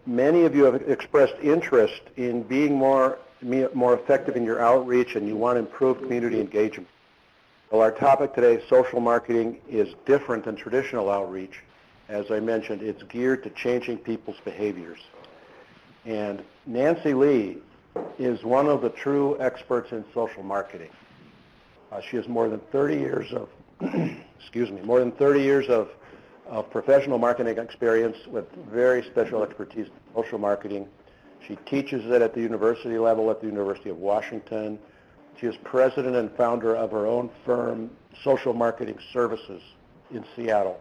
Many of you have expressed interest in being more effective in your outreach, and you want to improve community engagement. Well, our topic today, social marketing, is different than traditional outreach. As I mentioned, it's geared to changing people's behaviors. And Nancy Lee is one of the true experts in social marketing. She has more than 30 years of, more than 30 years of professional marketing experience with very special expertise in social marketing. She teaches it at the university level at the University of Washington. She is president and founder of her own firm, Social Marketing Services, in Seattle.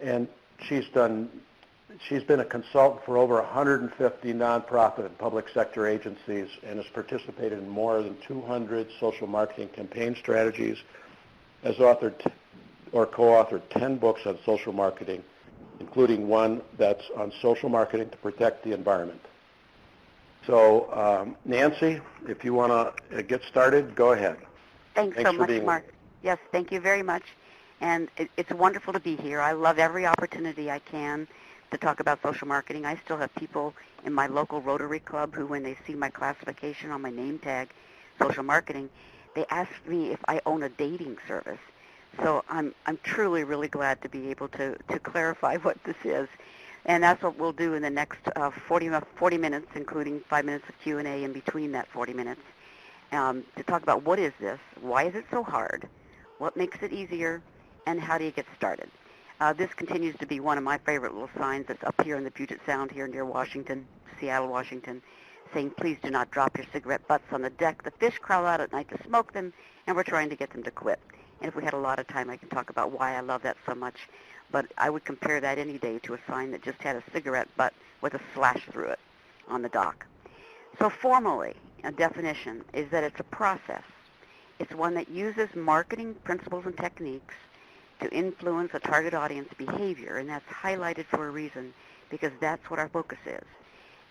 And she's been a consultant for over 150 nonprofit and public sector agencies and has participated in more than 200 social marketing campaign strategies, has authored or co-authored 10 books on social marketing, including one that's on social marketing to protect the environment. So, Nancy, if you want to get started, go ahead. Thanks so much, Mark. Yes, thank you very much. And it's wonderful to be here. I love every opportunity I can to talk about social marketing. I still have people in my local Rotary Club who, when they see my classification on my name tag, social marketing, they ask me if I own a dating service. So I'm truly really glad to be able to clarify what this is. And that's what we'll do in the next 40 minutes, including 5 minutes of Q&A in between that 40 minutes, to talk about what is this, why is it so hard, what makes it easier, and how do you get started. This continues to be one of my favorite little signs that's up here in the Puget Sound here near Washington, Seattle, Washington, saying please do not drop your cigarette butts on the deck. The fish crawl out at night to smoke them, and we're trying to get them to quit. And if we had a lot of time, I can talk about why I love that so much. But I would compare that any day to a sign that just had a cigarette butt with a slash through it on the dock. So formally, a definition is that it's a process. It's one that uses marketing principles and techniques to influence a target audience behavior, and that's highlighted for a reason because that's what our focus is.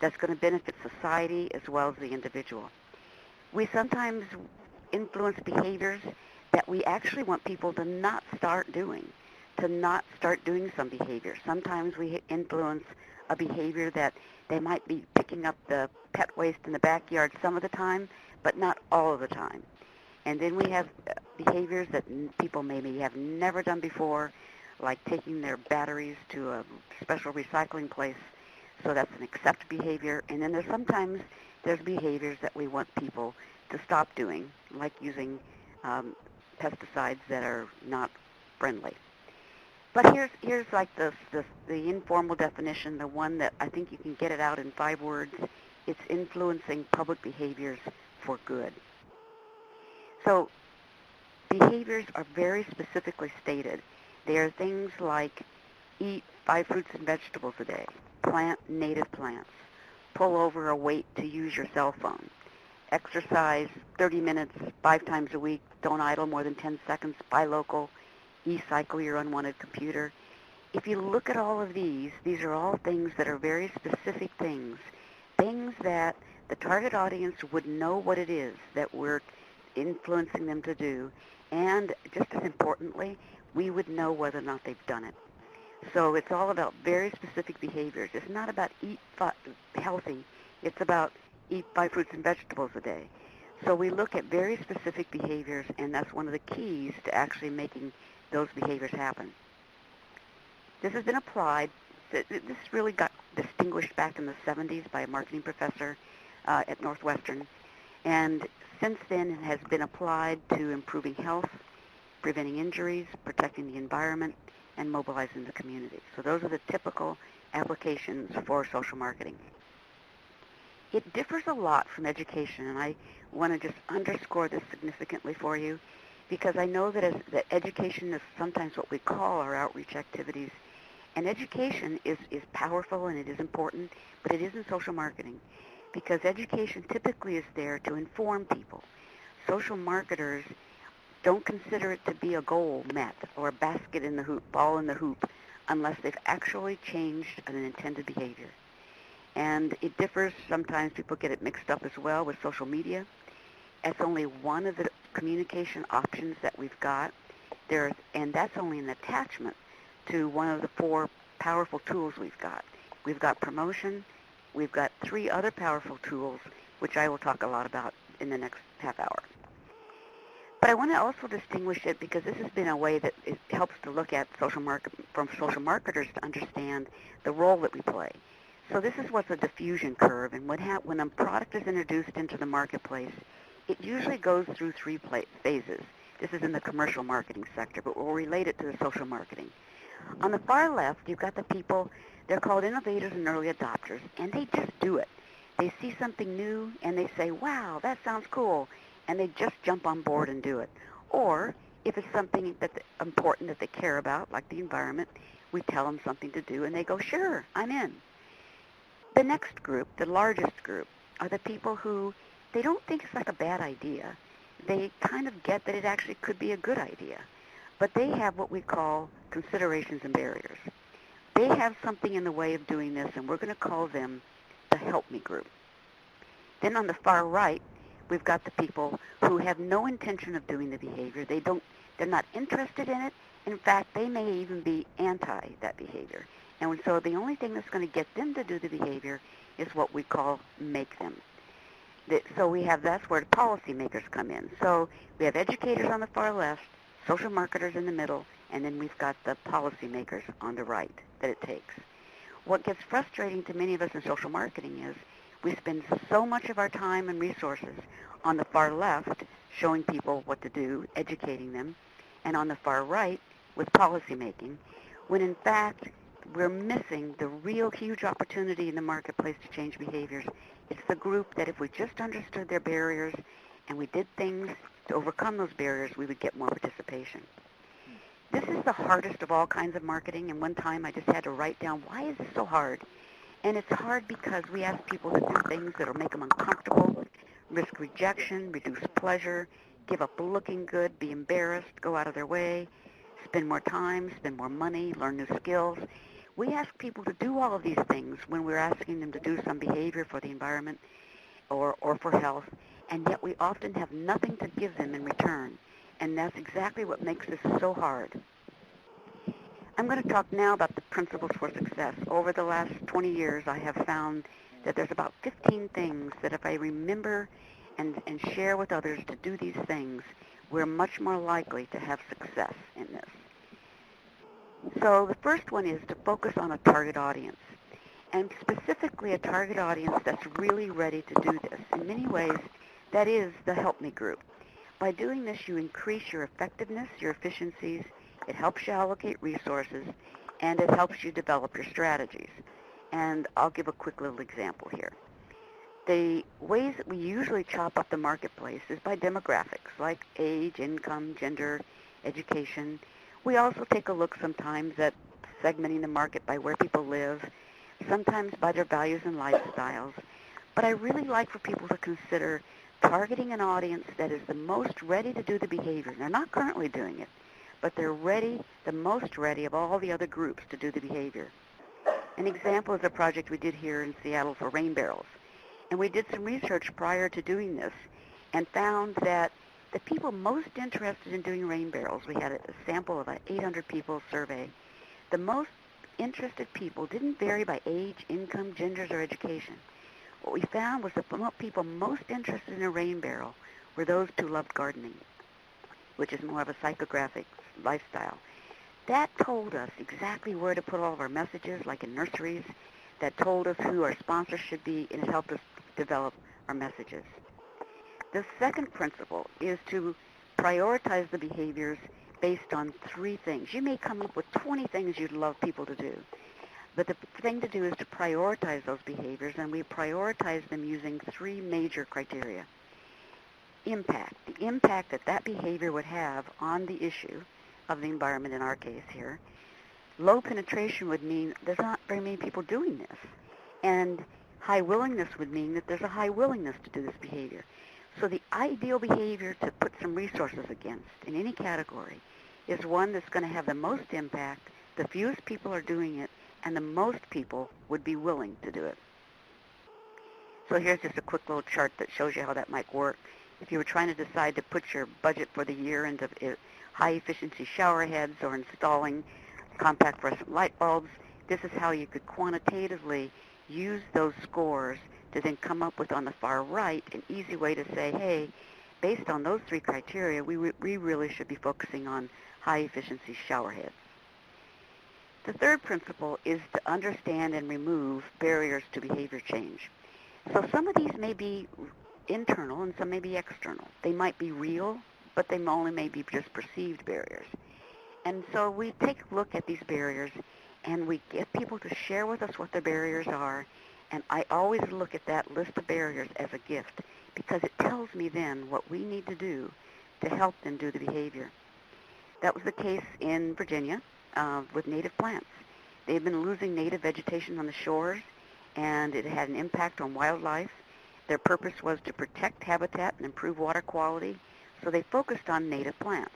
That's going to benefit society as well as the individual. We sometimes influence behaviors that we actually want people to not start doing. To not start doing some behavior. Sometimes we influence a behavior that they might be picking up the pet waste in the backyard some of the time, but not all of the time. And then we have behaviors that people maybe have never done before, like taking their batteries to a special recycling place. So that's an accept behavior. And then there's behaviors that we want people to stop doing, like using pesticides that are not friendly. But here's like the informal definition, the one that I think you can get it out in 5 words. It's influencing public behaviors for good. So behaviors are very specifically stated. They are things like eat 5 fruits and vegetables a day, plant native plants, pull over a weight to use your cell phone, exercise 30 minutes 5 times a week, don't idle more than 10 seconds, buy local, e-cycle your unwanted computer. If you look at all of these are all things that are very specific things that the target audience would know what it is that we're influencing them to do, and just as importantly, we would know whether or not they've done it. So it's all about very specific behaviors. It's not about eat healthy. It's about eat 5 fruits and vegetables a day. So we look at very specific behaviors, and that's one of the keys to actually making those behaviors happen. This has been applied. This really got distinguished back in the 70s by a marketing professor at Northwestern, and since then it has been applied to improving health, preventing injuries, protecting the environment, and mobilizing the community. So those are the typical applications for social marketing. It differs a lot from education, and I want to just underscore this significantly for you, because I know that education is sometimes what we call our outreach activities. And education is powerful and it is important, but it isn't social marketing, because education typically is there to inform people. Social marketers don't consider it to be a goal met or a basket in the hoop, ball in the hoop, unless they've actually changed an intended behavior. And it differs. Sometimes people get it mixed up as well with social media. That's only one of the communication options that we've got there, and that's only an attachment to one of the 4 powerful tools we've got. we've got promotion, we've got 3 other powerful tools, which I will talk a lot about in the next half hour. But I want to also distinguish it because this has been a way that it helps to look at from social marketers to understand the role that we play. So this is what's a diffusion curve, and when a product is introduced into the marketplace, it usually goes through 3 phases. This is in the commercial marketing sector, but we'll relate it to the social marketing. On the far left, you've got the people, they're called innovators and early adopters, and they just do it. They see something new, and they say, wow, that sounds cool, and they just jump on board and do it. Or if it's something that's important that they care about, like the environment, we tell them something to do, and they go, sure, I'm in. The next group, the largest group, are the people who, they don't think it's like a bad idea. They kind of get that it actually could be a good idea. But they have what we call considerations and barriers. They have something in the way of doing this, and we're going to call them the help me group. Then on the far right, we've got the people who have no intention of doing the behavior. They're not interested in it. In fact, they may even be anti that behavior. And so the only thing that's going to get them to do the behavior is what we call make them. So that's where the policymakers come in. So we have educators on the far left, social marketers in the middle, and then we've got the policymakers on the right that it takes. What gets frustrating to many of us in social marketing is we spend so much of our time and resources on the far left showing people what to do, educating them, and on the far right with policymaking, when in fact we're missing the real huge opportunity in the marketplace to change behaviors. It's the group that if we just understood their barriers and we did things to overcome those barriers, we would get more participation. This is the hardest of all kinds of marketing, and one time I just had to write down, why is this so hard? And it's hard because we ask people to do things that will make them uncomfortable, risk rejection, reduce pleasure, give up looking good, be embarrassed, go out of their way, spend more time, spend more money, learn new skills. We ask people to do all of these things when we're asking them to do some behavior for the environment or for health, and yet we often have nothing to give them in return. And that's exactly what makes this so hard. I'm going to talk now about the principles for success. Over the last 20 years, I have found that there's about 15 things that if I remember and share with others to do these things, we're much more likely to have success in this. So the first one is to focus on a target audience, and specifically a target audience that's really ready to do this. In many ways, that is the help me group. By doing this, you increase your effectiveness, your efficiencies, it helps you allocate resources, and it helps you develop your strategies. And I'll give a quick little example here. The ways that we usually chop up the marketplace is by demographics, like age, income, gender, education. We also take a look sometimes at segmenting the market by where people live, sometimes by their values and lifestyles. But I really like for people to consider targeting an audience that is the most ready to do the behavior. They're not currently doing it, but they're ready, the most ready of all the other groups to do the behavior. An example is a project we did here in Seattle for rain barrels. And we did some research prior to doing this and found that the people most interested in doing rain barrels, we had a sample of an 800 people survey, the most interested people didn't vary by age, income, genders, or education. What we found was the people most interested in a rain barrel were those who loved gardening, which is more of a psychographic lifestyle. That told us exactly where to put all of our messages, like in nurseries. That told us who our sponsors should be, and it helped us develop our messages. The second principle is to prioritize the behaviors based on 3 things. You may come up with 20 things you'd love people to do, but the thing to do is to prioritize those behaviors, and we prioritize them using 3 major criteria. Impact, the impact that that behavior would have on the issue of the environment in our case here. Low penetration would mean there's not very many people doing this, and high willingness would mean that there's a high willingness to do this behavior. So the ideal behavior to put some resources against in any category is one that's going to have the most impact, the fewest people are doing it, and the most people would be willing to do it. So here's just a quick little chart that shows you how that might work. If you were trying to decide to put your budget for the year into high-efficiency shower heads or installing compact fluorescent light bulbs, this is how you could quantitatively use those scores to then come up with, on the far right, an easy way to say, hey, based on those three criteria, we really should be focusing on high-efficiency showerheads. The third principle is to understand and remove barriers to behavior change. So some of these may be internal and some may be external. They might be real, but they only may be just perceived barriers. And so we take a look at these barriers and we get people to share with us what their barriers are. And I always look at that list of barriers as a gift because it tells me then what we need to do to help them do the behavior. That was the case in Virginia with native plants. They've been losing native vegetation on the shores, and it had an impact on wildlife. Their purpose was to protect habitat and improve water quality, so they focused on native plants.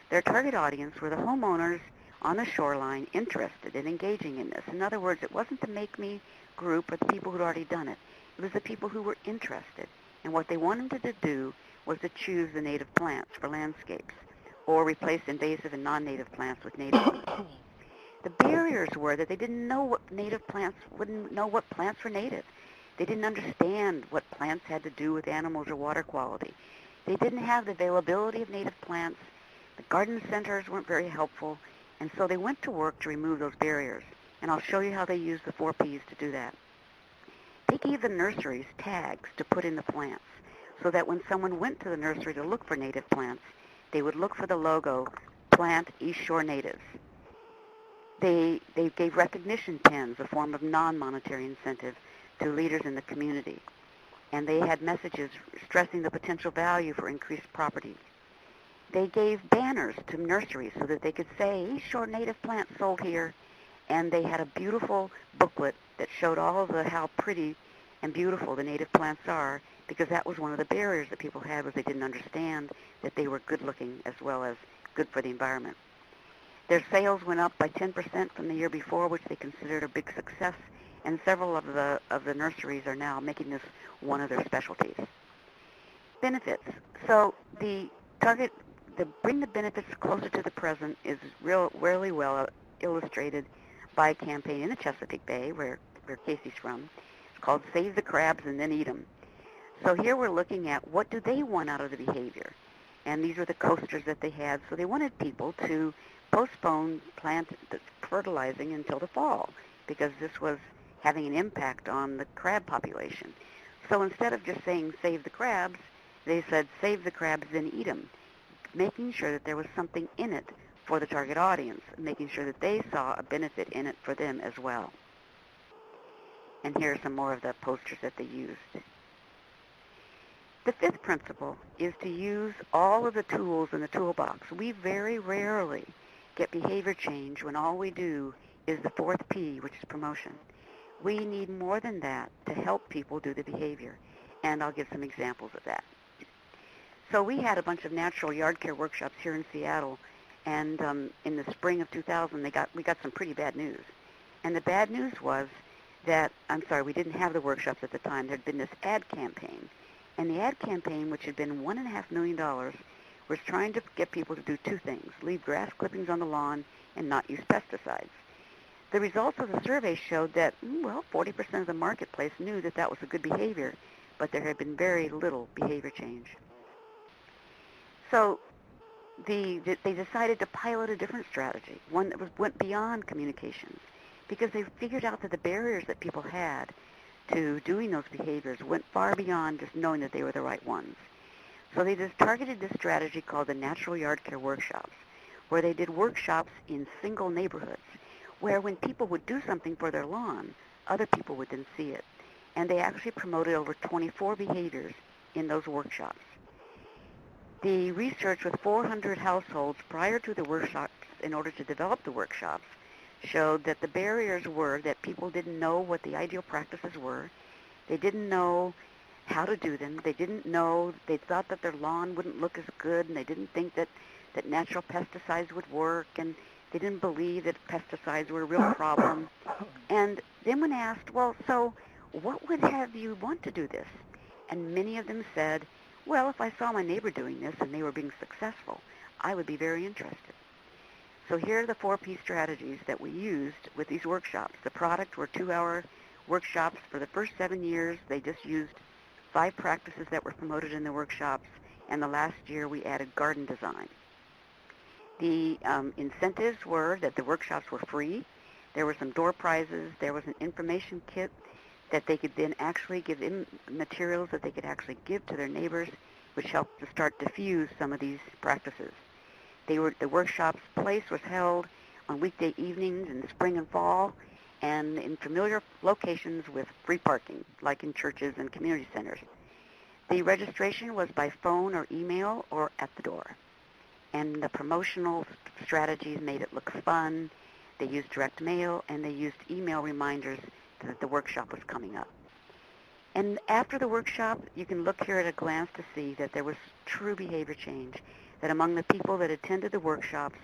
Their target audience were the homeowners on the shoreline interested in engaging in this. In other words, it wasn't the make-me group or the people who'd already done it. It was the people who were interested. And what they wanted to do was to choose the native plants for landscapes or replace invasive and non-native plants with native ones. The barriers were that they didn't know what native plants, wouldn't know what plants were native. They didn't understand what plants had to do with animals or water quality. They didn't have the availability of native plants. The garden centers weren't very helpful. And so they went to work to remove those barriers. And I'll show you how they used the 4 Ps to do that. They gave the nurseries tags to put in the plants so that when someone went to the nursery to look for native plants, they would look for the logo, Plant East Shore Natives. They gave recognition pins, a form of non-monetary incentive, to leaders in the community. And they had messages stressing the potential value for increased property. They gave banners to nurseries so that they could say, East Shore native plants sold here. And they had a beautiful booklet that showed all of how pretty and beautiful the native plants are, because that was one of the barriers that people had, was they didn't understand that they were good looking as well as good for the environment. Their sales went up by 10% from the year before, which they considered a big success, and several of the nurseries are now making this one of their specialties. Benefits. So the target, the bring the benefits closer to the present is really well illustrated by a campaign in the Chesapeake Bay, where Casey's from. It's called Save the Crabs and Then Eat 'Em. So here we're looking at what do they want out of the behavior. And these were the coasters that they had. So they wanted people to postpone plant fertilizing until the fall, because this was having an impact on the crab population. So instead of just saying save the crabs, they said save the crabs, then eat 'em, making sure that there was something in it for the target audience, making sure that they saw a benefit in it for them as well. And here are some more of the posters that they used. The fifth principle is to use all of the tools in the toolbox. We very rarely get behavior change when all we do is the 4th P, which is promotion. We need more than that to help people do the behavior, and I'll give some examples of that. So we had a bunch of natural yard care workshops here in Seattle, and in the spring of 2000, we got some pretty bad news. And the bad news was that, we didn't have the workshops at the time. There had been this ad campaign. And the ad campaign, which had been $1.5 million, was trying to get people to do 2 things: leave grass clippings on the lawn and not use pesticides. The results of the survey showed that, 40% of the marketplace knew that that was a good behavior, but there had been very little behavior change. So they decided to pilot a different strategy, one that went beyond communications, because they figured out that the barriers that people had to doing those behaviors went far beyond just knowing that they were the right ones. So they just targeted this strategy called the Natural Yard Care Workshops, where they did workshops in single neighborhoods, where when people would do something for their lawn, other people would then see it. And they actually promoted over 24 behaviors in those workshops. The research with 400 households prior to the workshops in order to develop the workshops showed that the barriers were that people didn't know what the ideal practices were. They didn't know how to do them. They didn't know, they thought that their lawn wouldn't look as good, and they didn't think that natural pesticides would work, and they didn't believe that pesticides were a real problem. And then when asked, so what would have you want to do this? And many of them said, if I saw my neighbor doing this and they were being successful, I would be very interested. So here are the 4P strategies that we used with these workshops. The product were 2-hour workshops. For the first 7 years, they just used 5 practices that were promoted in the workshops, and the last year we added garden design. The incentives were that the workshops were free. There were some door prizes. There was an information kit that they could then actually give in materials that they could actually give to their neighbors, which helped to start diffuse some of these practices. The workshops' place was held on weekday evenings in spring and fall, and in familiar locations with free parking, like in churches and community centers. The registration was by phone or email or at the door. And the promotional strategies made it look fun. They used direct mail, and they used email reminders that the workshop was coming up. And after the workshop, you can look here at a glance to see that there was true behavior change, that among the people that attended the workshops,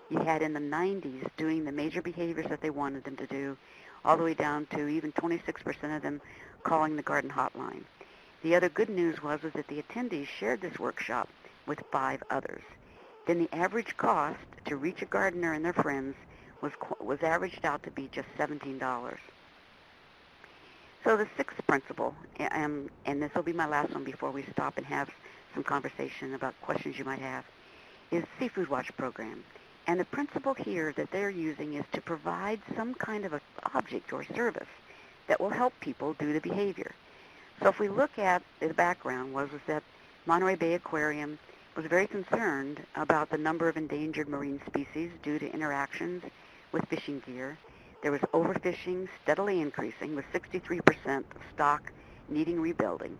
you had in the 90s doing the major behaviors that they wanted them to do, all the way down to even 26% of them calling the garden hotline. The other good news was that the attendees shared this workshop with 5 others. Then the average cost to reach a gardener and their friends was averaged out to be just $17. So the 6th principle, and this will be my last one before we stop and have some conversation about questions you might have, is Seafood Watch program. And the principle here that they're using is to provide some kind of an object or service that will help people do the behavior. So if we look at the background was that Monterey Bay Aquarium was very concerned about the number of endangered marine species due to interactions with fishing gear. There was overfishing steadily increasing, with 63% of stock needing rebuilding.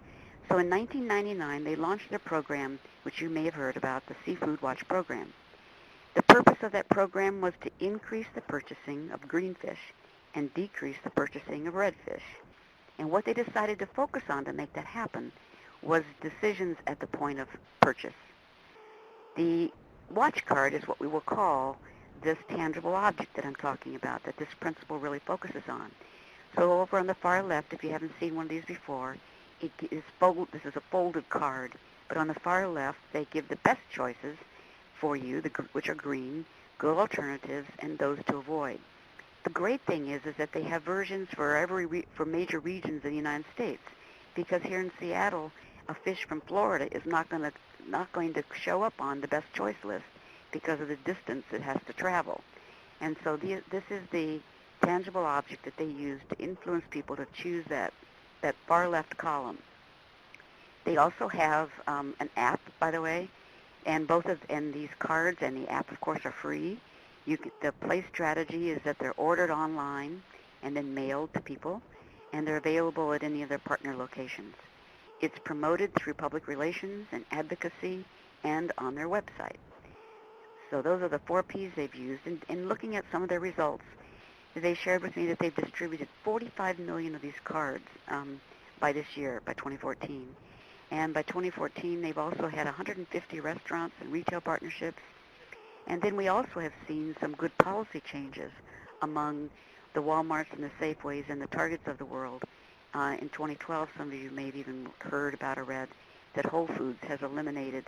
So in 1999, they launched their program, which you may have heard about, the Seafood Watch program. The purpose of that program was to increase the purchasing of green fish and decrease the purchasing of redfish. And what they decided to focus on to make that happen was decisions at the point of purchase. The watch card is what we will call this tangible object that I'm talking about, that this principle really focuses on. So over on the far left, if you haven't seen one of these before, this is a folded card, but on the far left, they give the best choices for you, which are green, good alternatives, and those to avoid. The great thing is that they have versions for major regions in the United States, because here in Seattle, a fish from Florida is not going to show up on the best choice list because of the distance it has to travel. And so this is the tangible object that they use to influence people to choose that far left column. They also have an app, by the way, and these cards and the app, of course, are free. The play strategy is that they're ordered online and then mailed to people, and they're available at any of their partner locations. It's promoted through public relations and advocacy and on their website. So those are the 4 Ps they've used. And in looking at some of their results, they shared with me that they've distributed 45 million of these cards by this year, by 2014. And by 2014, they've also had 150 restaurants and retail partnerships. And then we also have seen some good policy changes among the Walmarts and the Safeways and the Targets of the world. In 2012, some of you may have even heard about or read that Whole Foods has eliminated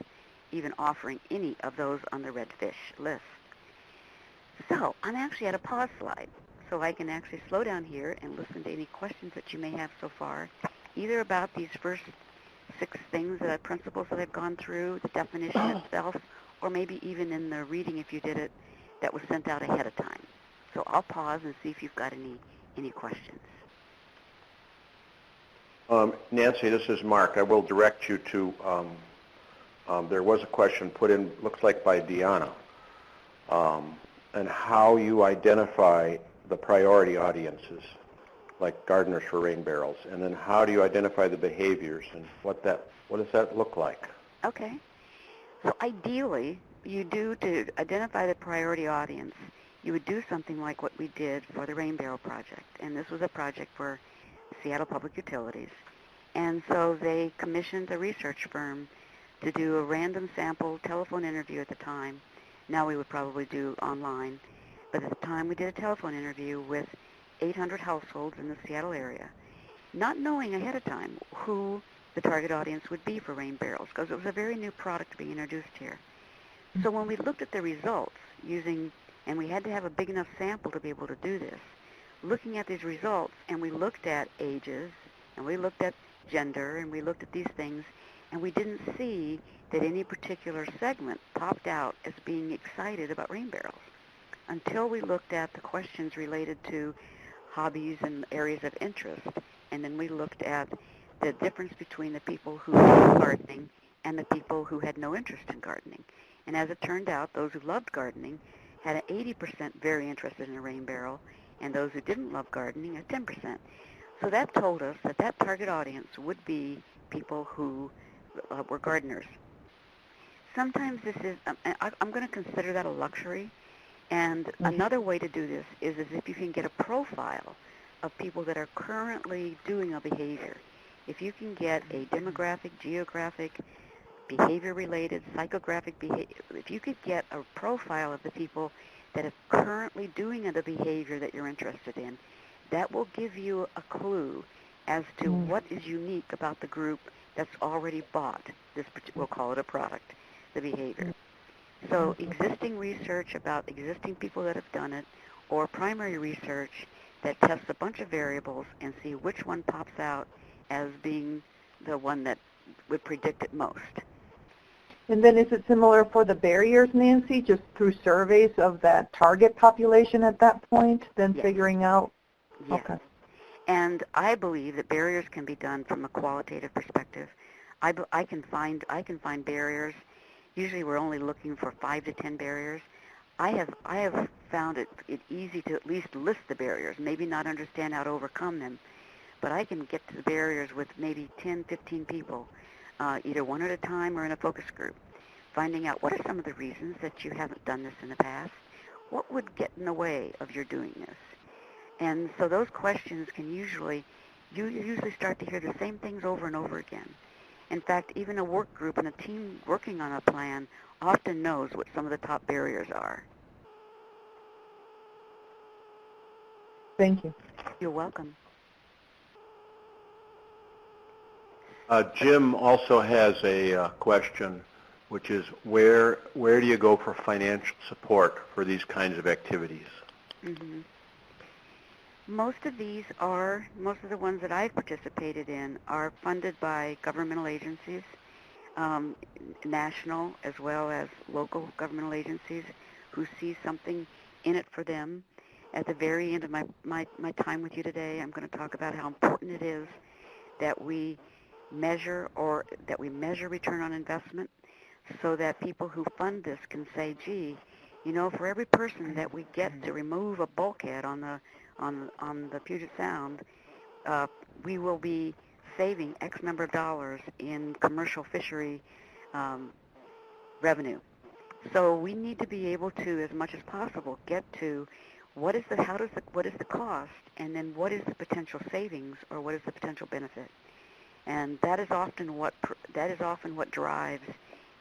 even offering any of those on the red fish list. So I'm actually at a pause slide, so I can actually slow down here and listen to any questions that you may have so far, either about these first 6 things, principles that I've gone through, the definition itself, or maybe even in the reading, if you did it, that was sent out ahead of time. So I'll pause and see if you've got any questions. Nancy, this is Mark. I will direct you to, there was a question put in, looks like by Deanna, and how you identify the priority audiences, like gardeners for rain barrels, and then how do you identify the behaviors, and what does that look like? Okay. So ideally, to identify the priority audience, you would do something like what we did for the Rain Barrel Project. And this was a project for Seattle Public Utilities. And so they commissioned a research firm to do a random sample telephone interview at the time. Now we would probably do online. But at the time, we did a telephone interview with 800 households in the Seattle area, not knowing ahead of time who the target audience would be for rain barrels, because it was a very new product being introduced here. So when we looked at the results using And we had to have a big enough sample to be able to do this. Looking at these results, and we looked at ages, and we looked at gender, and we looked at these things, and we didn't see that any particular segment popped out as being excited about rain barrels until we looked at the questions related to hobbies and areas of interest. And then we looked at the difference between the people who loved gardening and the people who had no interest in gardening. And as it turned out, those who loved gardening had an 80% very interested in a rain barrel, and those who didn't love gardening, a 10%. So that told us that that target audience would be people who were gardeners. Sometimes this is, I'm going to consider that a luxury. And another way to do this is if you can get a profile of people that are currently doing a behavior. If you can get a demographic, geographic, behavior-related, psychographic behavior, if you could get a profile of the people that are currently doing the behavior that you're interested in, that will give you a clue as to what is unique about the group that's already bought this, we'll call it a product, the behavior. So existing research about existing people that have done it, or primary research that tests a bunch of variables and see which one pops out as being the one that would predict it most. And then is it similar for the barriers, Nancy, just through surveys of that target population at that point, then figuring out? Yes. Okay. And I believe that barriers can be done from a qualitative perspective. I can find barriers. Usually we're only looking for 5 to 10 barriers. I have found it easy to at least list the barriers, maybe not understand how to overcome them, but I can get to the barriers with maybe 10, 15 people, either one at a time or in a focus group, finding out what are some of the reasons that you haven't done this in the past, what would get in the way of your doing this. And so those questions can usually start to hear the same things over and over again. In fact, even a work group and a team working on a plan often knows what some of the top barriers are. Thank you. You're welcome. Jim also has a question, which is where do you go for financial support for these kinds of activities? Mm-hmm. Most of the ones that I've participated in are funded by governmental agencies, national as well as local governmental agencies who see something in it for them. At the very end of my time with you today, I'm going to talk about how important it is that we measure return on investment so that people who fund this can say, gee, for every person that we get to remove a bulkhead on the Puget Sound, we will be saving X number of dollars in commercial fishery revenue. So we need to be able to, as much as possible, get to what is the cost, and then what is the potential savings, or what is the potential benefit. And that is often what drives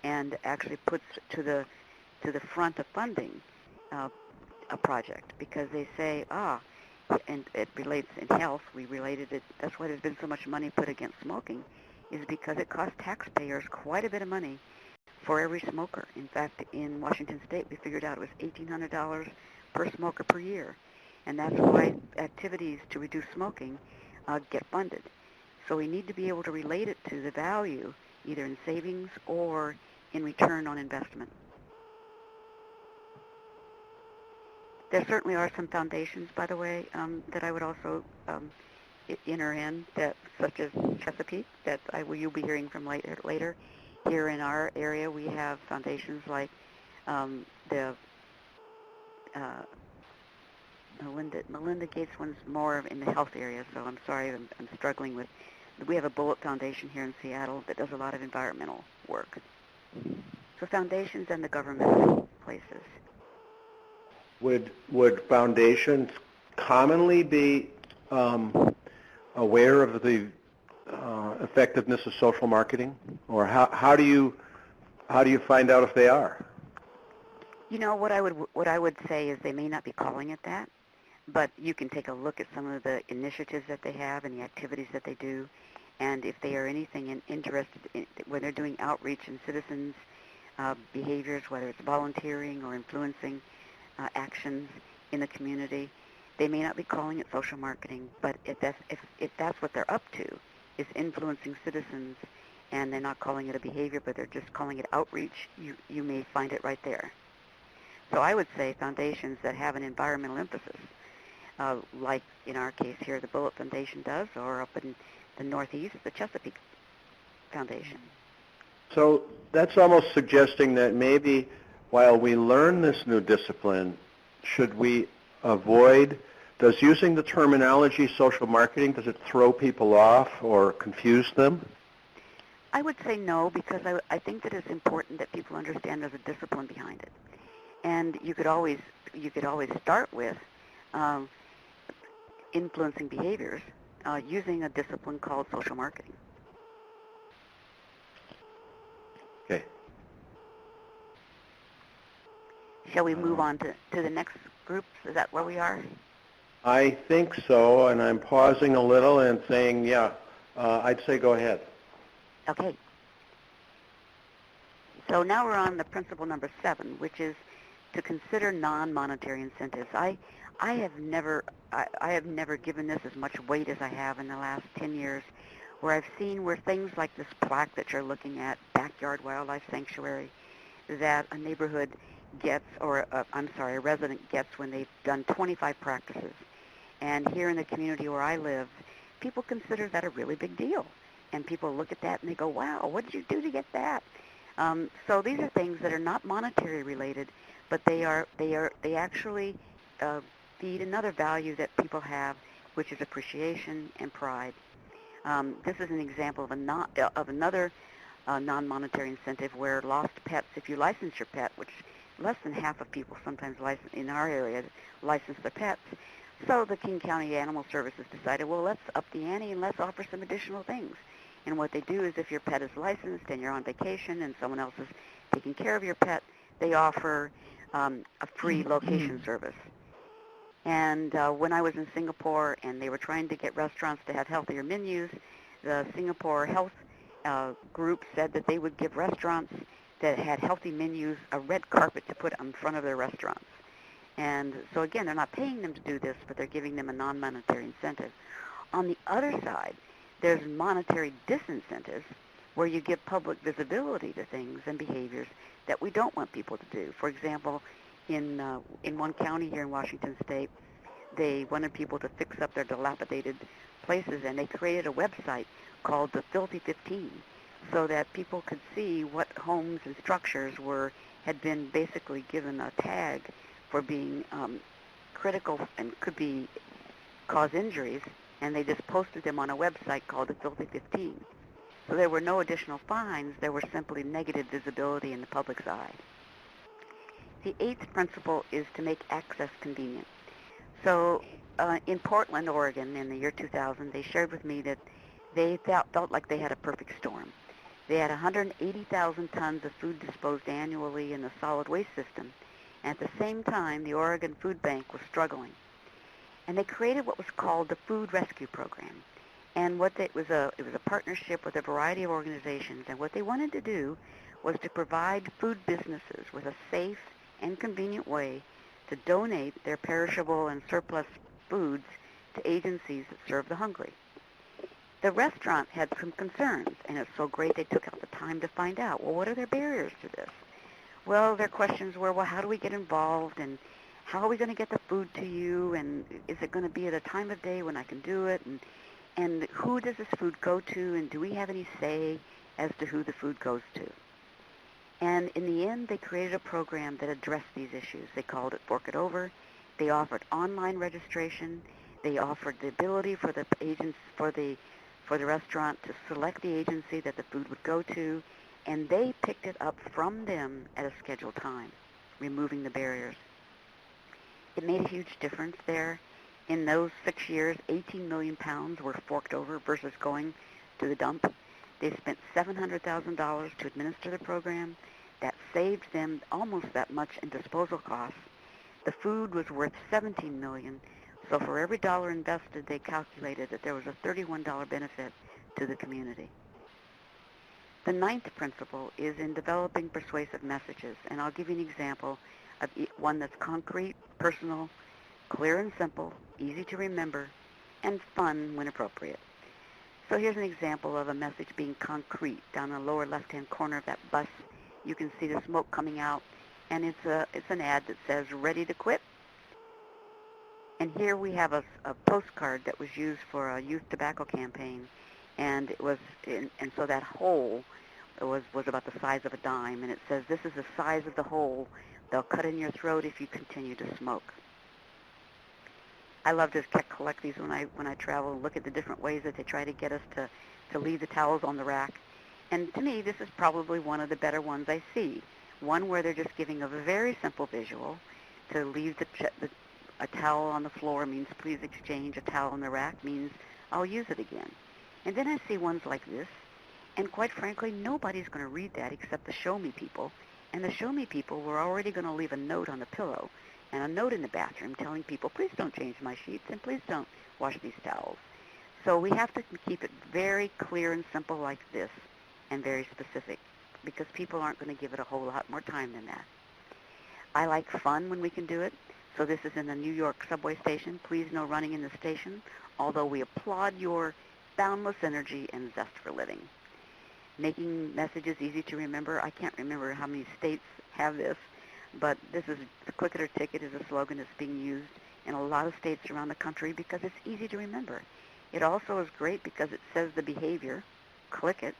and actually puts to the front of funding a project, because they say, and it relates in health, we related it, that's why there's been so much money put against smoking, is because it costs taxpayers quite a bit of money for every smoker. In fact, in Washington State, we figured out it was $1,800 per smoker per year. And that's why activities to reduce smoking get funded. So we need to be able to relate it to the value, either in savings or in return on investment. There certainly are some foundations, by the way, that I would also enter in, such as Chesapeake, that you'll be hearing from later. Here in our area, we have foundations like the Melinda Gates one's more in the health area, so I'm sorry, I'm struggling with. We have a Bullet Foundation here in Seattle that does a lot of environmental work. So foundations and the government places. Would foundations commonly be aware of the effectiveness of social marketing, or how do you find out if they are? What I would say is they may not be calling it that, but you can take a look at some of the initiatives that they have and the activities that they do, and if they are anything interested in when they're doing outreach and citizens behaviors, whether it's volunteering or influencing, actions in the community. They may not be calling it social marketing, but if that's what they're up to, is influencing citizens, and they're not calling it a behavior, but they're just calling it outreach, you may find it right there. So I would say foundations that have an environmental emphasis, like in our case here, the Bullitt Foundation does, or up in the Northeast, the Chesapeake Foundation. So that's almost suggesting that maybe while we learn this new discipline, should we avoid, does using the terminology social marketing, does it throw people off or confuse them? I would say no, because I think that it's important that people understand there's a discipline behind it. And you could always start with influencing behaviors using a discipline called social marketing. Okay. Shall we move on to the next group? Is that where we are? I think so, and I'm pausing a little and saying, yeah, I'd say go ahead. Okay. So now we're on the principle number 7, which is to consider non-monetary incentives. I have never given this as much weight as I have in the last 10 years, where I've seen where things like this plaque that you're looking at, Backyard Wildlife Sanctuary, that a neighborhood gets, or a resident gets when they've done 25 practices. And here in the community where I live, people consider that a really big deal. And people look at that and they go, wow, what did you do to get that? So these are things that are not monetary related, but they actually feed another value that people have, which is appreciation and pride. This is an example of another non-monetary incentive where lost pets, if you license your pet, which less than half of people sometimes in our area license their pets. So the King County Animal Services decided, well, let's up the ante and let's offer some additional things. And what they do is if your pet is licensed and you're on vacation and someone else is taking care of your pet, they offer a free location service. And when I was in Singapore and they were trying to get restaurants to have healthier menus, the Singapore Health group said that they would give restaurants that had healthy menus a red carpet to put in front of their restaurants. And so again, they're not paying them to do this, but they're giving them a non-monetary incentive. On the other side, there's monetary disincentives where you give public visibility to things and behaviors that we don't want people to do. For example, in one county here in Washington State, they wanted people to fix up their dilapidated places, and they created a website called the Filthy 15 so that people could see what homes and structures had been basically given a tag for being critical and could cause injuries, and they just posted them on a website called the Filthy 15. So there were no additional fines. There were simply negative visibility in the public's eye. The 8th principle is to make access convenient. So in Portland, Oregon, in the year 2000, they shared with me that they felt like they had a perfect storm. They had 180,000 tons of food disposed annually in the solid waste system. And at the same time, the Oregon Food Bank was struggling. And they created what was called the Food Rescue Program. And it was a partnership with a variety of organizations. And what they wanted to do was to provide food businesses with a safe and convenient way to donate their perishable and surplus foods to agencies that serve the hungry. The restaurant had some concerns, and it's so great they took out the time to find out, well, what are their barriers to this? Well, their questions were, well, how do we get involved, and how are we going to get the food to you, and is it going to be at a time of day when I can do it, and who does this food go to, and do we have any say as to who the food goes to? And in the end, they created a program that addressed these issues. They called it Fork It Over. They offered online registration. They offered the ability for the agents, for the restaurant to select the agency that the food would go to, and they picked it up from them at a scheduled time, removing the barriers. It made a huge difference there. In those 6 years, 18 million pounds were forked over versus going to the dump. They spent $700,000 to administer the program. That saved them almost that much in disposal costs. The food was worth $17 million. So for every dollar invested, they calculated that there was a $31 benefit to the community. The 9th principle is in developing persuasive messages, and I'll give you an example one that's concrete, personal, clear and simple, easy to remember, and fun when appropriate. So here's an example of a message being concrete. Down the lower left-hand corner of that bus, you can see the smoke coming out, and it's an ad that says, "Ready to quit?" And here we have a postcard that was used for a youth tobacco campaign, and so that hole was about the size of a dime, and it says, "This is the size of the hole they'll cut in your throat if you continue to smoke." I love to collect these when I travel and look at the different ways that they try to get us to leave the towels on the rack. And to me, this is probably one of the better ones I see. One where they're just giving a very simple visual. To leave a towel on the floor means please exchange. A towel on the rack means I'll use it again. And then I see ones like this, and quite frankly, nobody's going to read that except the show me people. And the show me people were already going to leave a note on the pillow and a note in the bathroom telling people, please don't change my sheets and please don't wash these towels. So we have to keep it very clear and simple like this, and very specific, because people aren't going to give it a whole lot more time than that. I like fun when we can do it. So this is in the New York subway station. Please no running in the station, although we applaud your boundless energy and zest for living. Making messages easy to remember. I can't remember how many states have this, but this is the click it or ticket is a slogan that's being used in a lot of states around the country because it's easy to remember. It also is great because it says the behavior, click it,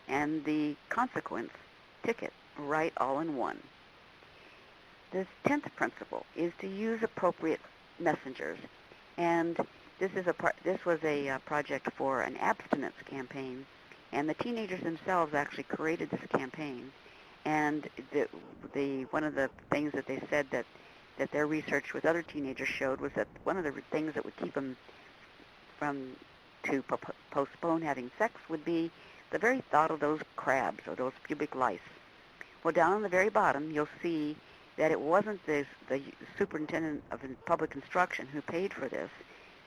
and the consequence, ticket, right all in one. The 10th principle is to use appropriate messengers, and this was a project for an abstinence campaign, and the teenagers themselves actually created this campaign. And one of the things that they said that their research with other teenagers showed was that one of the things that would keep them to postpone having sex would be the very thought of those crabs or those pubic lice. Well, down on the very bottom, you'll see that it wasn't the superintendent of public instruction who paid for this,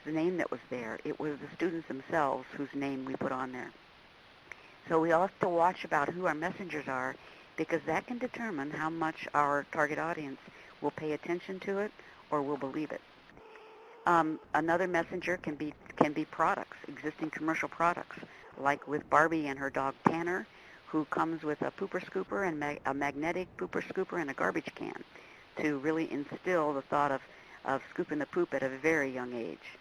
the name that was there. It was the students themselves whose name we put on there. So we all have to watch about who our messengers are, because that can determine how much our target audience will pay attention to it or will believe it. Another messenger can be products, existing commercial products, like with Barbie and her dog Tanner, who comes with a pooper scooper and a magnetic pooper scooper and a garbage can to really instill the thought of scooping the poop at a very young age.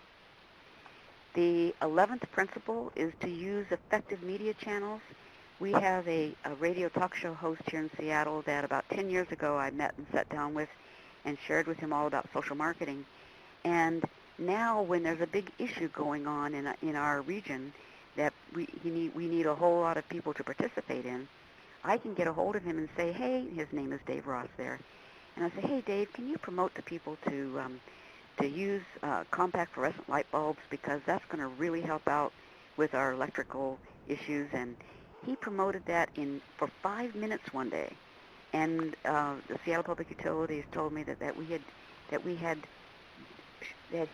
The 11th principle is to use effective media channels. We have a radio talk show host here in Seattle that about 10 years ago I met and sat down with and shared with him all about social marketing. And now when there's a big issue going on in our region that we need a whole lot of people to participate in, I can get a hold of him and say, hey, his name is Dave Ross there, and I say, hey, Dave, can you promote to people to use compact fluorescent light bulbs, because that's going to really help out with our electrical issues. And he promoted that for 5 minutes one day, and the Seattle Public Utilities told me that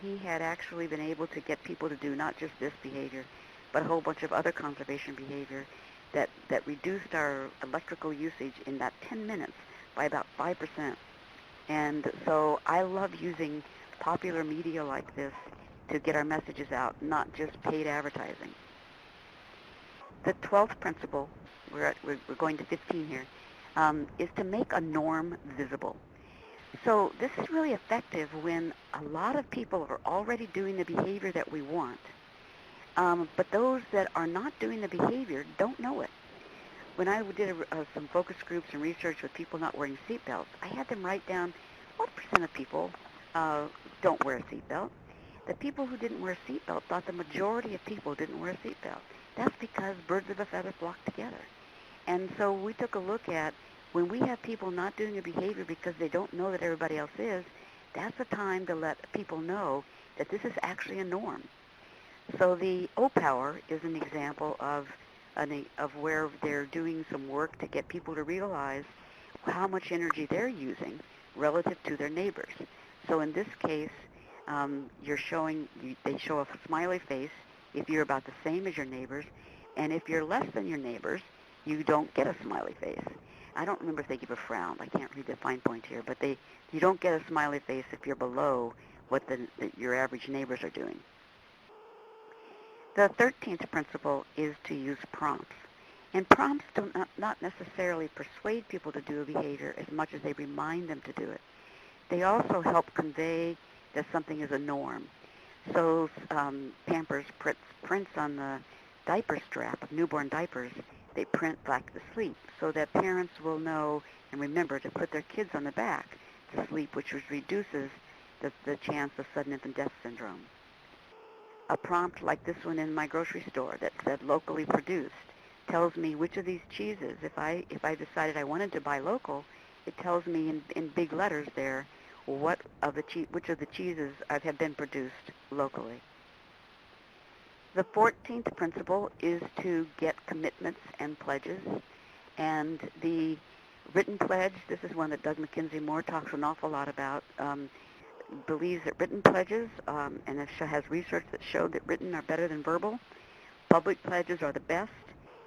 he had actually been able to get people to do not just this behavior, but a whole bunch of other conservation behavior that reduced our electrical usage in that 10 minutes by about 5%. And so I love using popular media like this to get our messages out, not just paid advertising. The 12th principle, we're going to 15 here, is to make a norm visible. So this is really effective when a lot of people are already doing the behavior that we want, but those that are not doing the behavior don't know it. When I did some focus groups and research with people not wearing seatbelts, I had them write down what percent of people don't wear a seatbelt. The people who didn't wear a seatbelt thought the majority of people didn't wear a seatbelt. That's because birds of a feather flock together. And so we took a look at when we have people not doing a behavior because they don't know that everybody else is, that's a time to let people know that this is actually a norm. So the O-Power is an example of where they're doing some work to get people to realize how much energy they're using relative to their neighbors. So in this case, they show a smiley face if you're about the same as your neighbors, and if you're less than your neighbors, you don't get a smiley face. I don't remember if they give a frown. I can't read the fine point here, but you don't get a smiley face if you're below what your average neighbors are doing. The 13th principle is to use prompts. And prompts do not necessarily persuade people to do a behavior as much as they remind them to do it. They also help convey that something is a norm. So Pampers prints on the diaper strap of newborn diapers, they print back to sleep so that parents will know and remember to put their kids on the back to sleep, which reduces the chance of sudden infant death syndrome. A prompt like this one in my grocery store that said locally produced tells me which of these cheeses, if I decided I wanted to buy local, it tells me in big letters there which of the cheeses have been produced locally. The 14th principle is to get commitments and pledges. And the written pledge, this is one that Doug McKenzie Moore talks an awful lot about, believes that written pledges, and it has research that showed that written are better than verbal. Public pledges are the best.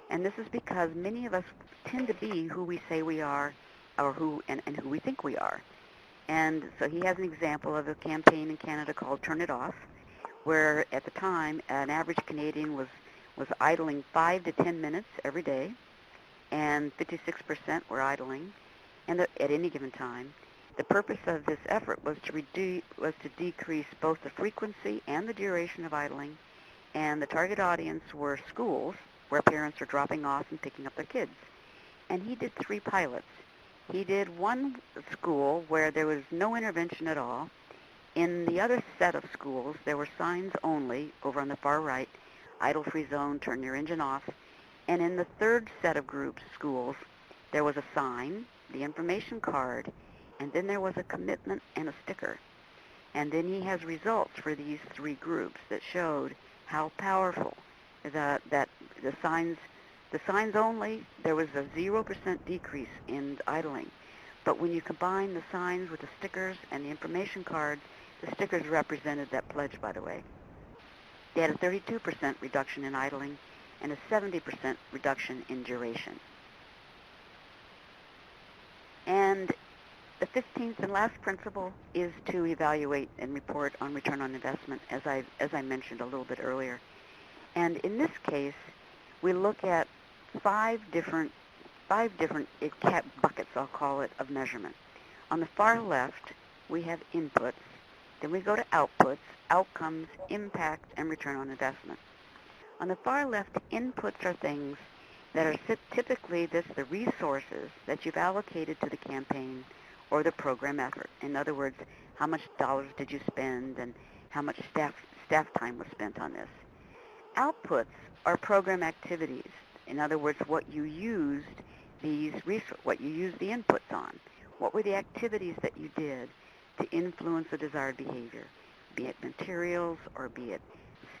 And this is because many of us tend to be who we say we are or who we think we are. And so he has an example of a campaign in Canada called Turn It Off, where at the time an average Canadian was idling 5 to 10 minutes every day, and 56% were idling at any given time. The purpose of this effort was to decrease both the frequency and the duration of idling, and the target audience were schools where parents are dropping off and picking up their kids. And he did 3 pilots. He did one school where there was no intervention at all. In the other set of schools, there were signs only over on the far right, idle-free zone, turn your engine off. And in the third set of schools, there was a sign, the information card, and then there was a commitment and a sticker. And then he has results for these 3 groups that showed how powerful that the signs only, there was a 0% decrease in idling. But when you combine the signs with the stickers and the information cards, the stickers represented that pledge, by the way. They had a 32% reduction in idling and a 70% reduction in duration. And the 15th and last principle is to evaluate and report on return on investment, as I mentioned a little bit earlier. And in this case, we look at 5 different buckets, I'll call it, of measurement. On the far left, we have inputs. Then we go to outputs, outcomes, impact, and return on investment. On the far left, inputs are things that are typically the resources that you've allocated to the campaign or the program effort. In other words, how much dollars did you spend and how much staff time was spent on this. Outputs are program activities. In other words, what you used the inputs on. What were the activities that you did to influence a desired behavior, be it materials or be it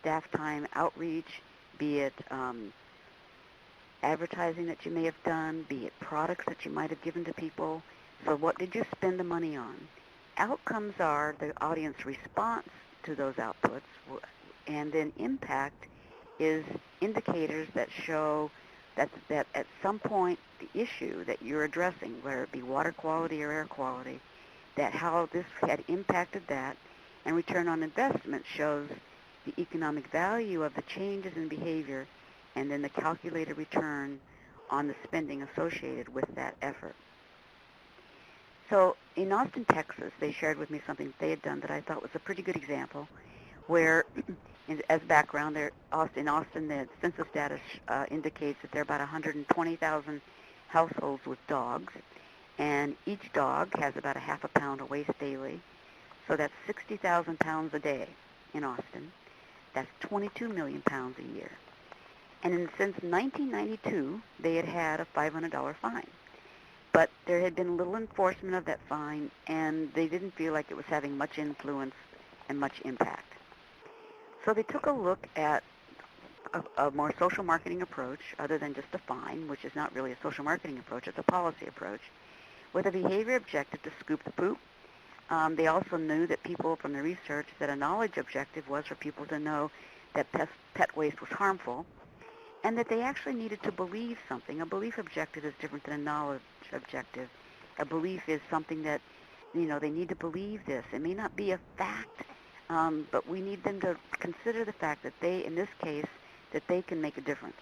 staff time outreach, be it advertising that you may have done, be it products that you might have given to people. So what did you spend the money on? Outcomes are the audience response to those outputs, and then impact is indicators that show that at some point the issue that you're addressing, whether it be water quality or air quality, that how this had impacted that, and return on investment shows the economic value of the changes in behavior and then the calculated return on the spending associated with that effort. So in Austin, Texas, they shared with me something they had done that I thought was a pretty good example, where, as background, in Austin, the census data indicates that there are about 120,000 households with dogs, and each dog has about a half a pound of waste daily. So that's 60,000 pounds a day in Austin. That's 22 million pounds a year. And since 1992, they had a $500 fine. But there had been little enforcement of that fine, and they didn't feel like it was having much influence and much impact. So they took a look at a more social marketing approach, other than just a fine, which is not really a social marketing approach, it's a policy approach, with a behavior objective to scoop the poop. They also knew that people from the research that a knowledge objective was for people to know that pet waste was harmful. and that they actually needed to believe something. A belief objective is different than a knowledge objective. A belief is something that, they need to believe this. It may not be a fact, but we need them to consider the fact that they, in this case, that they can make a difference.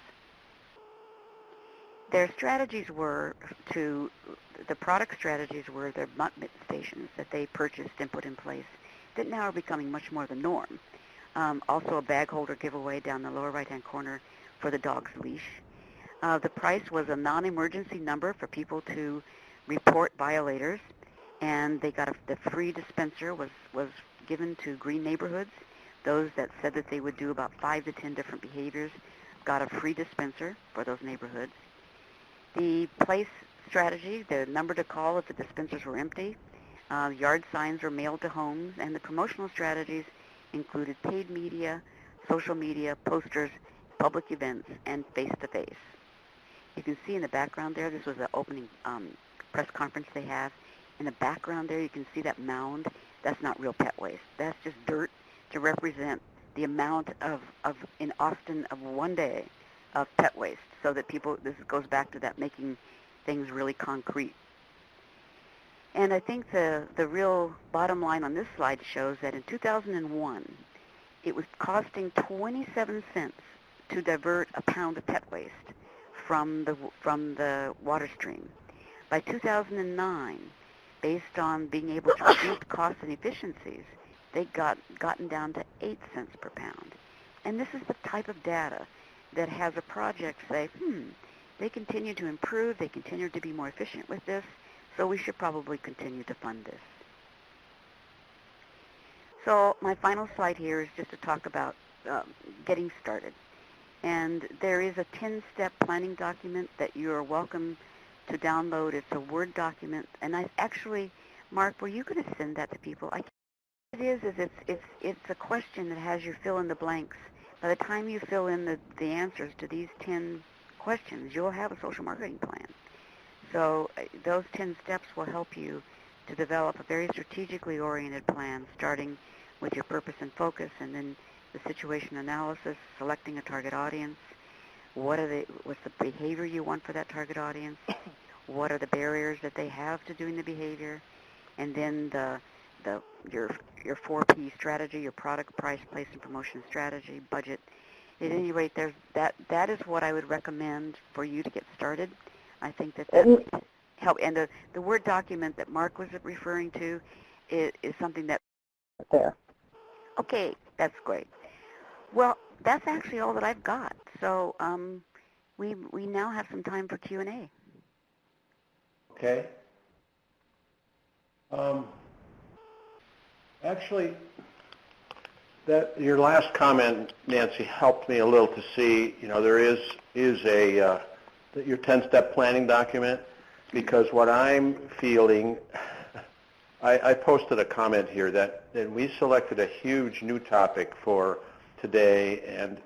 Their strategies were the product strategies were their mutt mitt stations that they purchased and put in place that now are becoming much more the norm. Also a bag holder giveaway down the lower right-hand corner for the dog's leash. The price was a non-emergency number for people to report violators, and they got the free dispenser was given to green neighborhoods. Those that said that they would do about 5 to 10 different behaviors got a free dispenser for those neighborhoods. The place strategy, the number to call if the dispensers were empty, yard signs were mailed to homes, and the promotional strategies included paid media, social media, posters, public events, and face-to-face. You can see in the background there, this was the opening press conference they have. In the background there, you can see that mound. That's not real pet waste. That's just dirt to represent the amount in Austin of one day of pet waste, so that this goes back to that making things really concrete. And I think the real bottom line on this slide shows that in 2001, it was costing 27 cents to divert a pound of pet waste from the water stream. By 2009, based on being able to reduce costs and efficiencies, they gotten down to 8 cents per pound. And this is the type of data that has a project say, they continue to improve, they continue to be more efficient with this, so we should probably continue to fund this. So my final slide here is just to talk about getting started. And there is a 10-step planning document that you are welcome to download. It's a Word document. And I actually, Mark, were you going to send that to people? It's a question that has you fill in the blanks. By the time you fill in the answers to these 10 questions, you'll have a social marketing plan. So those 10 steps will help you to develop a very strategically oriented plan, starting with your purpose and focus, and then the situation analysis, selecting a target audience, what's the behavior you want for that target audience, what are the barriers that they have to doing the behavior, and then your 4P strategy, your product, price, place, and promotion strategy, budget. At any rate, that is what I would recommend for you to get started. I think that would help. And the Word document that Mark was referring to is something that... There. Okay, that's great. Well, that's actually all that I've got. So we now have some time for Q&A. Okay. Actually, your last comment, Nancy, helped me a little to see, there is your 10-step planning document, because what I'm feeling, I posted a comment here that we selected a huge new topic for today, and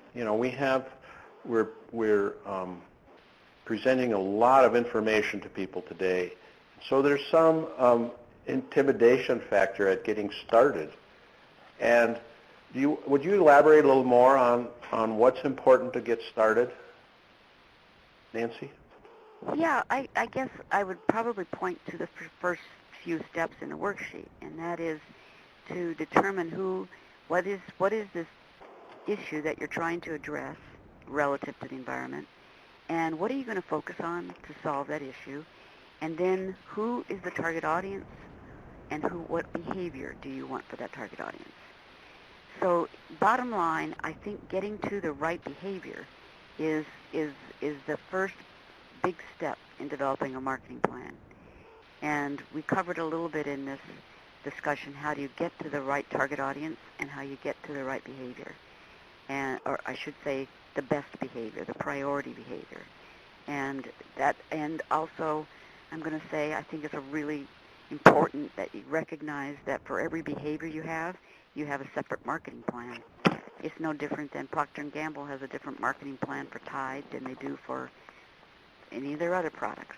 we're presenting a lot of information to people today. So there's some intimidation factor at getting started. And would you elaborate a little more on what's important to get started, Nancy? Yeah, I guess I would probably point to the first few steps in the worksheet, and that is to determine what is this issue that you're trying to address relative to the environment, and what are you going to focus on to solve that issue, and then who is the target audience, and what behavior do you want for that target audience. So bottom line, I think getting to the right behavior is the first big step in developing a marketing plan. And we covered a little bit in this discussion, how do you get to the right target audience and how you get to the right behavior. Or I should say the best behavior, the priority behavior. And also I'm going to say I think it's a really important that you recognize that for every behavior you have a separate marketing plan. It's no different than Procter & Gamble has a different marketing plan for Tide than they do for any of their other products.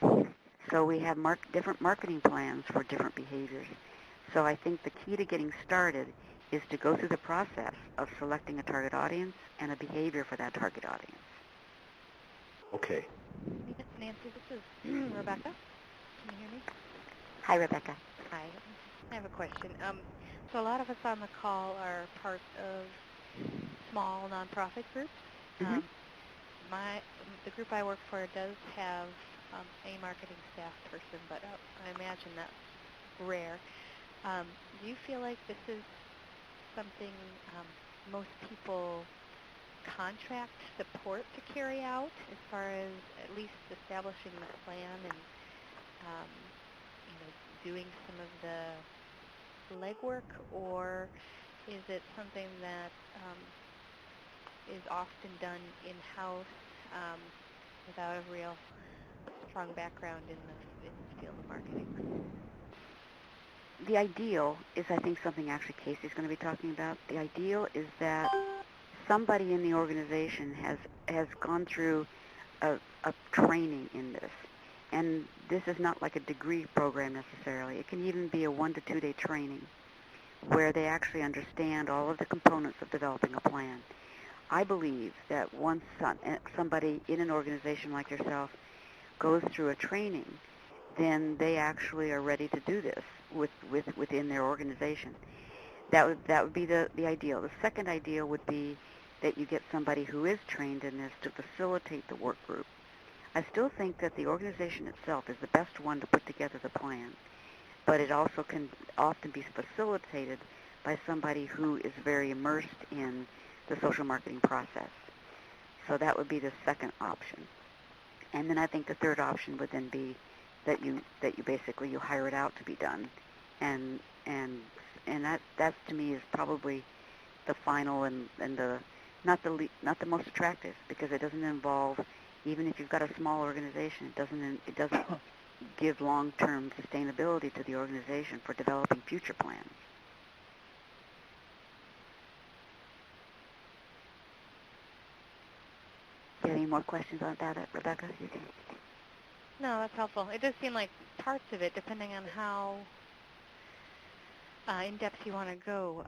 So we have different marketing plans for different behaviors. So I think the key to getting started is to go through the process of selecting a target audience and a behavior for that target audience. Okay. Nancy, this is Rebecca. Can you hear me? Hi, Rebecca. Hi. I have a question. So a lot of us on the call are part of small nonprofit groups. Mm-hmm. The group I work for does have a marketing staff person, but I imagine that's rare. Do you feel like this is something most people contract support to carry out, as far as at least establishing the plan and doing some of the legwork, or is it something that is often done in-house without a real strong background in the field of marketing? The ideal is, I think, something actually Casey's going to be talking about. The ideal is that somebody in the organization has gone through a training in this. And this is not like a degree program necessarily. It can even be a 1 to 2 day training where they actually understand all of the components of developing a plan. I believe that once somebody in an organization like yourself goes through a training, then they actually are ready to do this within their organization. That would be the ideal. The second ideal would be that you get somebody who is trained in this to facilitate the work group. I still think that the organization itself is the best one to put together the plan, but it also can often be facilitated by somebody who is very immersed in the social marketing process. So that would be the second option. And then I think the third option would then be that you basically hire it out to be done, and that to me is probably the final and the not the most attractive, because it doesn't involve, even if you've got a small organization, it doesn't give long-term sustainability to the organization for developing future plans. Do you have any more questions about it, Rebecca? You can. No, that's helpful. It does seem like parts of it, depending on how in-depth you want to go,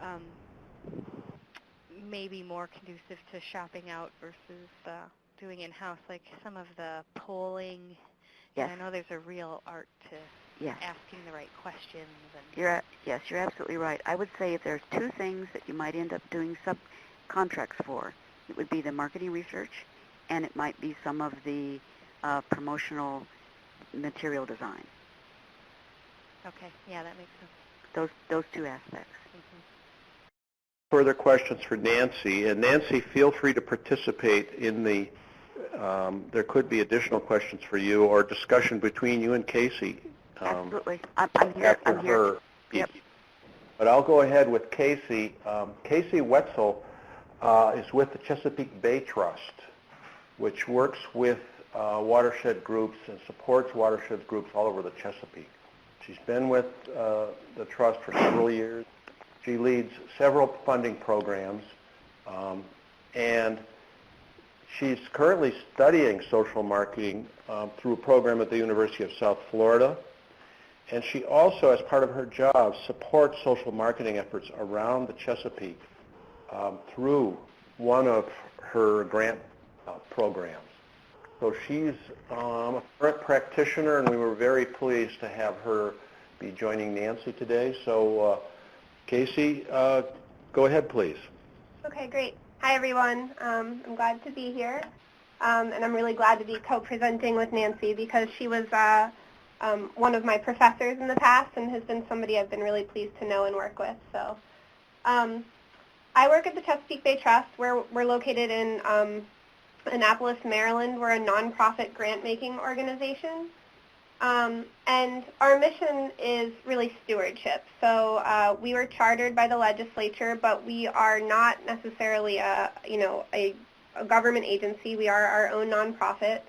may be more conducive to shopping out versus doing in-house, like some of the polling. Yes. And I know there's a real art to asking the right questions. And Yes, you're absolutely right. I would say if there's two things that you might end up doing subcontracts for, it would be the marketing research, and it might be some of the promotional material design. Okay, yeah, that makes sense. Those two aspects. Mm-hmm. Further questions for Nancy. And Nancy, feel free to participate in the, there could be additional questions for you or discussion between you and Casey. Absolutely. I'm here. After her. Yep. But I'll go ahead with Casey. Casey Wetzel is with the Chesapeake Bay Trust, which works with watershed groups and supports watershed groups all over the Chesapeake. She's been with the trust for several years. She leads several funding programs, and she's currently studying social marketing through a program at the University of South Florida. And she also, as part of her job, supports social marketing efforts around the Chesapeake through one of her grant programs. So she's a current practitioner, and we were very pleased to have her be joining Nancy today. So Casey, go ahead, please. Okay, great. Hi, everyone. I'm glad to be here, and I'm really glad to be co-presenting with Nancy because she was one of my professors in the past and has been somebody I've been really pleased to know and work with. So I work at the Chesapeake Bay Trust. We're located in Annapolis, Maryland. We're a nonprofit grant-making organization. And our mission is really stewardship. So we were chartered by the legislature, but we are not necessarily a government agency. We are our own nonprofit.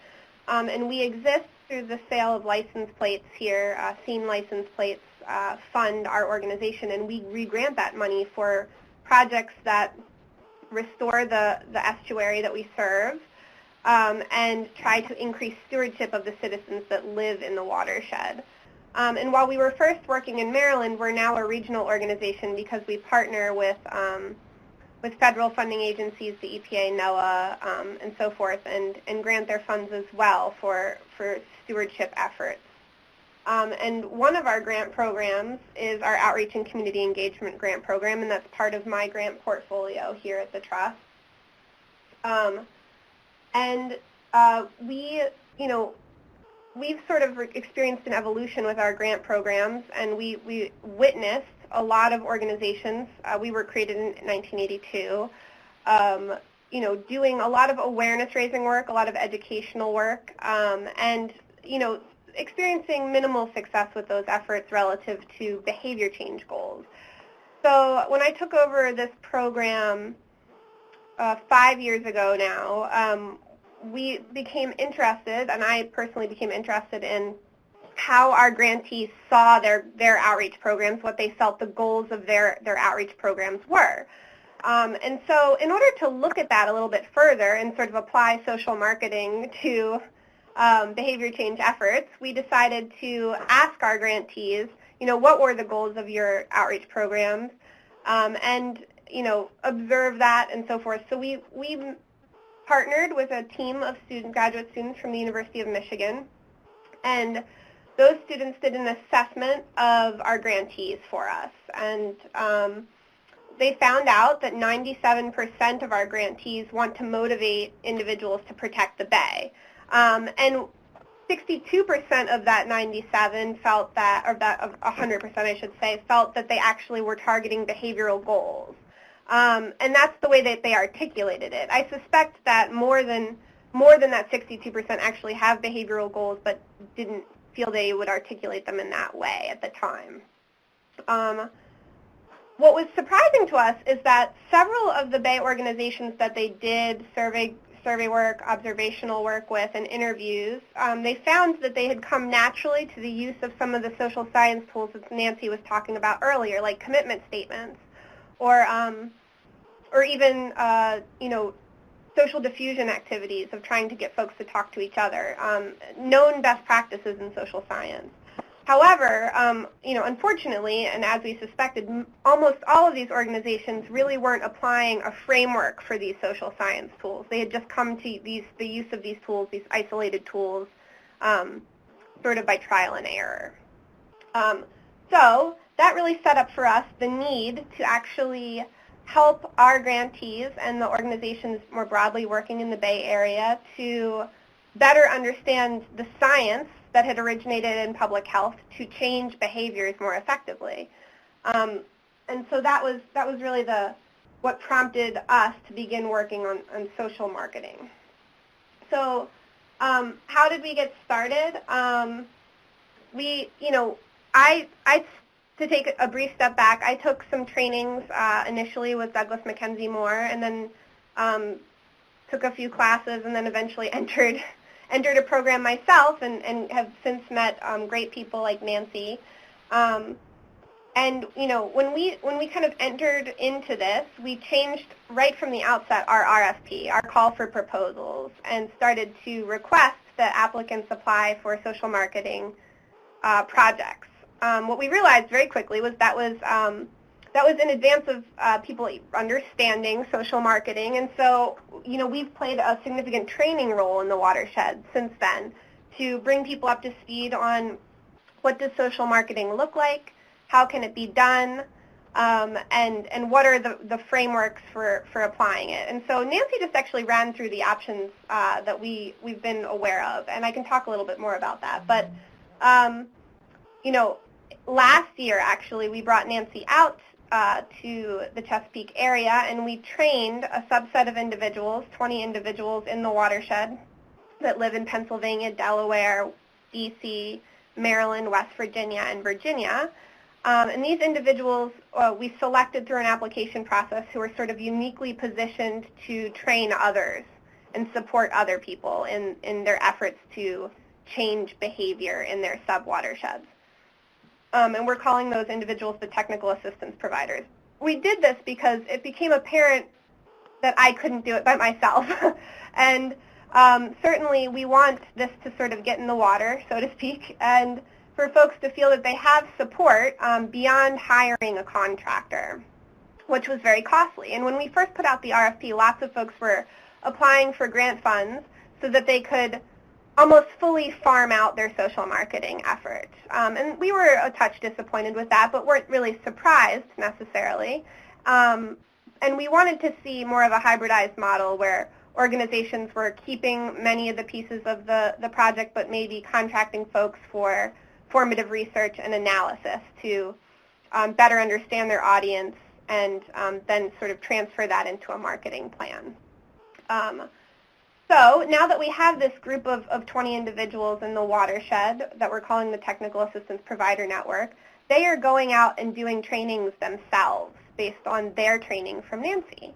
And we exist through the sale of license plates here. Scene license plates fund our organization, and we re-grant that money for projects that restore the estuary that we serve. And try to increase stewardship of the citizens that live in the watershed. And while we were first working in Maryland, we're now a regional organization because we partner with federal funding agencies, the EPA, NOAA, and so forth, and grant their funds as well for stewardship efforts. And one of our grant programs is our Outreach and Community Engagement Grant Program, and that's part of my grant portfolio here at the Trust. We've sort of experienced an evolution with our grant programs, and we witnessed a lot of organizations. We were created in 1982, doing a lot of awareness-raising work, a lot of educational work, and, experiencing minimal success with those efforts relative to behavior change goals. So when I took over this program 5 years ago now, we became interested, and I personally became interested in how our grantees saw their outreach programs, what they felt the goals of their outreach programs were. And so in order to look at that a little bit further and sort of apply social marketing to behavior change efforts, we decided to ask our grantees, what were the goals of your outreach programs, and, observe that and so forth. So we partnered with a team of graduate students from the University of Michigan, and those students did an assessment of our grantees for us. And they found out that 97% of our grantees want to motivate individuals to protect the Bay. And 62% of that 97 felt that, or that of 100% I should say, felt that they actually were targeting behavioral goals. And that's the way that they articulated it. I suspect that more than that 62% actually have behavioral goals, but didn't feel they would articulate them in that way at the time. What was surprising to us is that several of the Bay organizations that they did survey work, observational work with, and interviews, they found that they had come naturally to the use of some of the social science tools that Nancy was talking about earlier, like commitment statements, or even social diffusion activities of trying to get folks to talk to each other, known best practices in social science. However, unfortunately, and as we suspected, almost all of these organizations really weren't applying a framework for these social science tools. They had just come to the use of these tools, these isolated tools, sort of by trial and error. So that really set up for us the need to actually help our grantees and the organizations more broadly working in the Bay Area to better understand the science that had originated in public health to change behaviors more effectively. And so that was really what prompted us to begin working on social marketing. So how did we get started? To take a brief step back, I took some trainings initially with Douglas Mackenzie Moore, and then took a few classes, and then eventually entered a program myself, and have since met great people like Nancy. And when we kind of entered into this, we changed right from the outset our RFP, our call for proposals, and started to request that applicants apply for social marketing projects. What we realized very quickly was that was in advance of people understanding social marketing, and so we've played a significant training role in the watershed since then to bring people up to speed on what does social marketing look like, how can it be done, and what are the frameworks for applying it. And so Nancy just actually ran through the options that we've been aware of, and I can talk a little bit more about that. But last year, actually, we brought Nancy out to the Chesapeake area, and we trained a subset of individuals, 20 individuals in the watershed that live in Pennsylvania, Delaware, D.C., Maryland, West Virginia, and Virginia. And these individuals we selected through an application process who are sort of uniquely positioned to train others and support other people in their efforts to change behavior in their sub-watersheds. And we're calling those individuals the technical assistance providers. We did this because it became apparent that I couldn't do it by myself. And certainly we want this to sort of get in the water, so to speak, and for folks to feel that they have support beyond hiring a contractor. which was very costly. And when we first put out the RFP, lots of folks were applying for grant funds so that they could almost fully farm out their social marketing efforts. And we were a touch disappointed with that, but weren't really surprised necessarily. And we wanted to see more of a hybridized model where organizations were keeping many of the pieces of the project, but maybe contracting folks for formative research and analysis to better understand their audience and then sort of transfer that into a marketing plan. So now that we have this group of 20 individuals in the watershed that we're calling the Technical Assistance Provider Network, they are going out and doing trainings themselves based on their training from Nancy.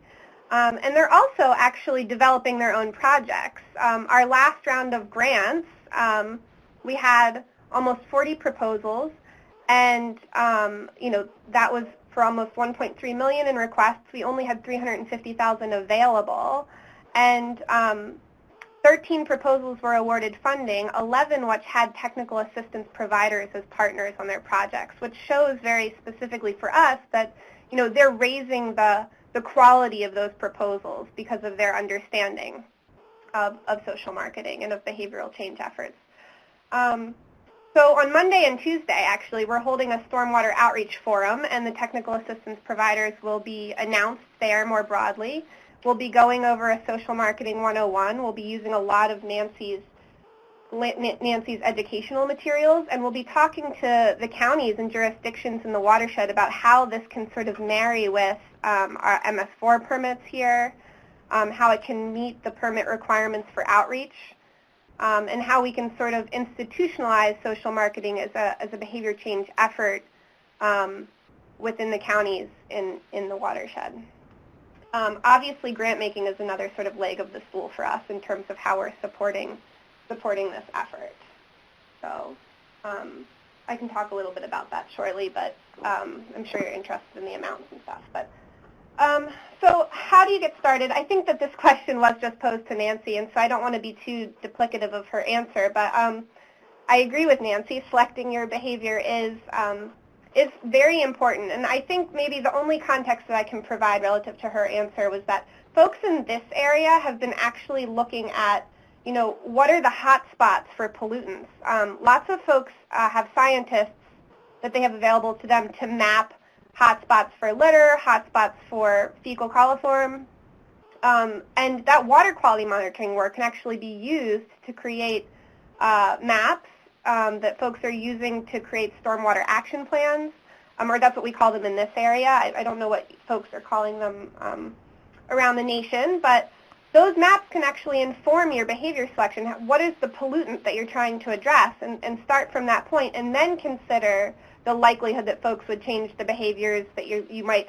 And they're also actually developing their own projects. Our last round of grants, we had almost 40 proposals, and that was for almost $1.3 million in requests. We only had $350,000 available, and 13 proposals were awarded funding, 11 which had technical assistance providers as partners on their projects, which shows very specifically for us that they're raising the quality of those proposals because of their understanding of social marketing and of behavioral change efforts. So on Monday and Tuesday, actually, we're holding a stormwater outreach forum, and the technical assistance providers will be announced there more broadly. We'll be going over a social marketing 101. We'll be using a lot of Nancy's educational materials, and we'll be talking to the counties and jurisdictions in the watershed about how this can sort of marry with our MS4 permits here, how it can meet the permit requirements for outreach, and how we can sort of institutionalize social marketing as a behavior change effort within the counties in the watershed. Obviously, grant making is another sort of leg of the stool for us in terms of how we're supporting this effort. So I can talk a little bit about that shortly, but I'm sure you're interested in the amounts and stuff. But so how do you get started? I think that this question was just posed to Nancy, and so I don't want to be too duplicative of her answer, but I agree with Nancy. Selecting your behavior is very important, and I think maybe the only context that I can provide relative to her answer was that folks in this area have been actually looking at, what are the hot spots for pollutants. Lots of folks have scientists that they have available to them to map hotspots for litter, hotspots for fecal coliform, and that water quality monitoring work can actually be used to create maps that folks are using to create stormwater action plans, or that's what we call them in this area. I don't know what folks are calling them around the nation, but those maps can actually inform your behavior selection. What is the pollutant that you're trying to address, and start from that point, and then consider the likelihood that folks would change the behaviors that you might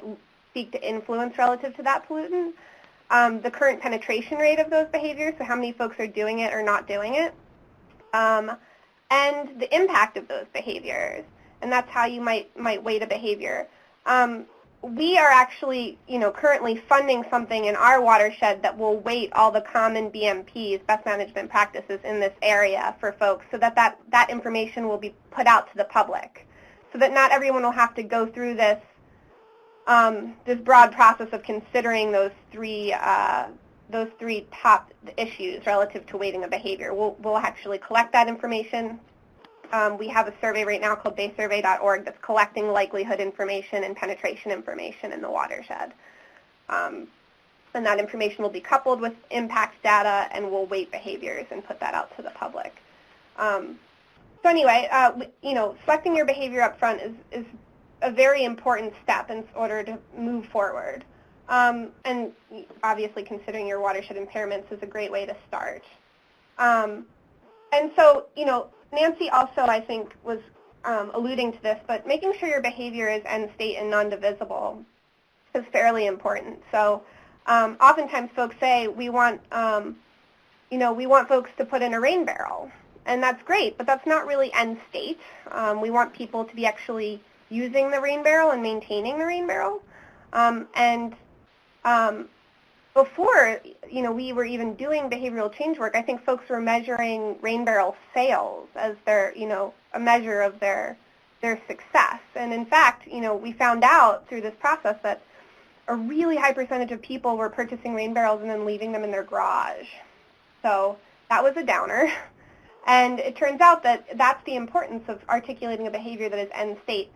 seek to influence relative to that pollutant, the current penetration rate of those behaviors, so how many folks are doing it or not doing it, and the impact of those behaviors, and that's how you might weight a behavior. We are actually, currently funding something in our watershed that will weight all the common BMPs, best management practices, in this area for folks, so that information will be put out to the public, so that not everyone will have to go through this broad process of considering those three top issues relative to weighting a behavior. We'll actually collect that information. We have a survey right now called baysurvey.org that's collecting likelihood information and penetration information in the watershed. And that information will be coupled with impact data, and we'll weight behaviors and put that out to the public. So anyway, selecting your behavior up front is a very important step in order to move forward. And obviously considering your watershed impairments is a great way to start. And so, Nancy also, I think, was alluding to this, but making sure your behavior is end state and non-divisible is fairly important. So oftentimes folks say we want folks to put in a rain barrel, and that's great, but that's not really end state. We want people to be actually using the rain barrel and maintaining the rain barrel. Before, we were even doing behavioral change work, I think folks were measuring rain barrel sales as their, a measure of their success. And in fact, we found out through this process that a really high percentage of people were purchasing rain barrels and then leaving them in their garage. So that was a downer. And it turns out that that's the importance of articulating a behavior that is end state.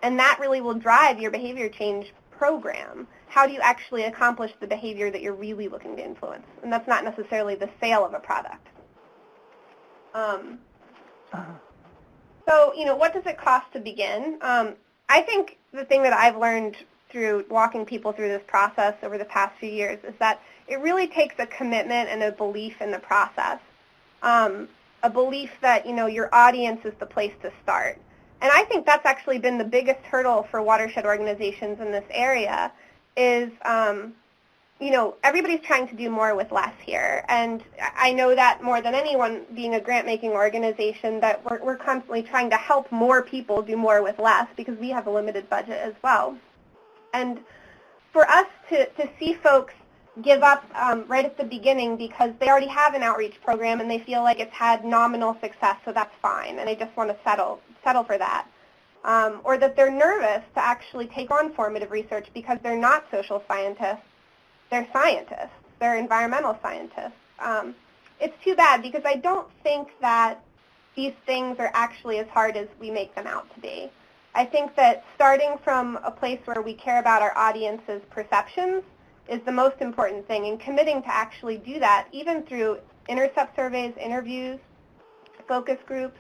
And that really will drive your behavior change program. How do you actually accomplish the behavior that you're really looking to influence? And that's not necessarily the sale of a product. So, what does it cost to begin? I think the thing that I've learned through walking people through this process over the past few years is that it really takes a commitment and a belief in the process. A belief that, your audience is the place to start. And I think that's actually been the biggest hurdle for watershed organizations in this area is, everybody's trying to do more with less here. And I know that more than anyone, being a grant-making organization, that we're constantly trying to help more people do more with less because we have a limited budget as well. And for us to see folks give up right at the beginning because they already have an outreach program and they feel like it's had nominal success, so that's fine, and they just want to settle for that. Or that they're nervous to actually take on formative research because they're not social scientists, they're scientists, they're environmental scientists. It's too bad because I don't think that these things are actually as hard as we make them out to be. I think that starting from a place where we care about our audience's perceptions is the most important thing, and committing to actually do that, even through intercept surveys, interviews, focus groups.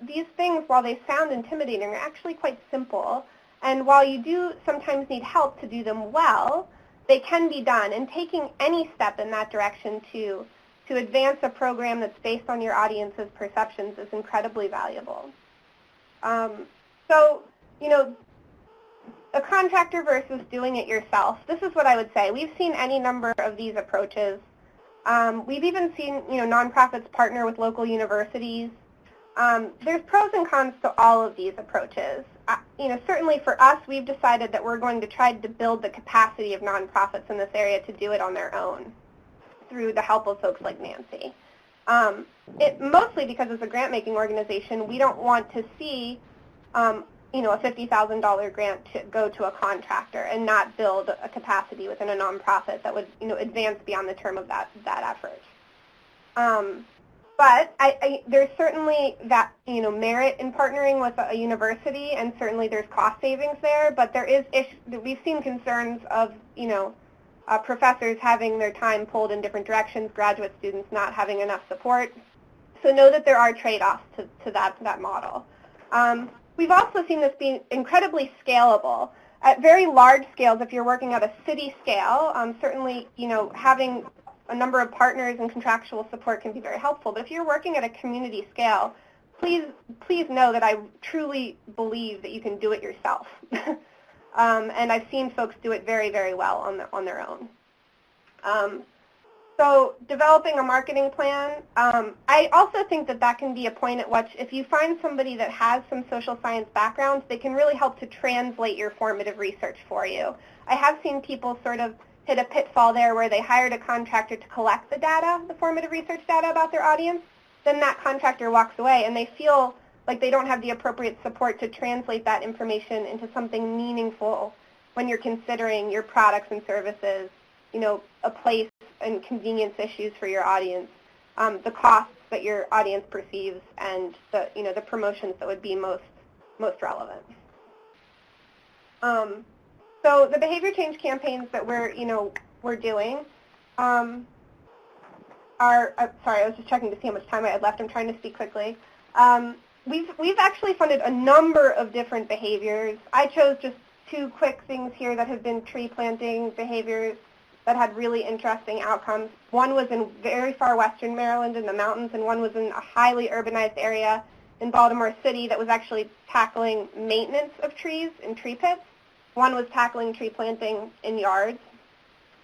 These things, while they sound intimidating, are actually quite simple. And while you do sometimes need help to do them well, they can be done. And taking any step in that direction to advance a program that's based on your audience's perceptions is incredibly valuable. A contractor versus doing it yourself. This is what I would say. We've seen any number of these approaches. We've even seen, nonprofits partner with local universities. There's pros and cons to all of these approaches. Certainly for us, we've decided that we're going to try to build the capacity of nonprofits in this area to do it on their own through the help of folks like Nancy. Mostly because as a grant-making organization, we don't want to see a $50,000 grant to go to a contractor and not build a capacity within a nonprofit that would, advance beyond the term of that effort. But there's certainly that, merit in partnering with a university, and certainly there's cost savings there. But there is we've seen concerns of, professors having their time pulled in different directions, graduate students not having enough support. So know that there are trade-offs to that model. We've also seen this being incredibly scalable. At very large scales, if you're working at a city scale, certainly, having a number of partners and contractual support can be very helpful. But if you're working at a community scale, please know that I truly believe that you can do it yourself. And I've seen folks do it very, very well on their own. So developing a marketing plan, I also think that can be a point at which if you find somebody that has some social science backgrounds, they can really help to translate your formative research for you. I have seen people sort of hit a pitfall there where they hired a contractor to collect the data, the formative research data about their audience. Then that contractor walks away and they feel like they don't have the appropriate support to translate that information into something meaningful when you're considering your products and services, a place and convenience issues for your audience, the costs that your audience perceives, and the promotions that would be most relevant. So the behavior change campaigns that we're doing are. Sorry, I was just checking to see how much time I had left. I'm trying to speak quickly. We've actually funded a number of different behaviors. I chose just two quick things here that have been tree planting behaviors that had really interesting outcomes. One was in very far western Maryland in the mountains, and one was in a highly urbanized area in Baltimore City that was actually tackling maintenance of trees in tree pits. One was tackling tree planting in yards.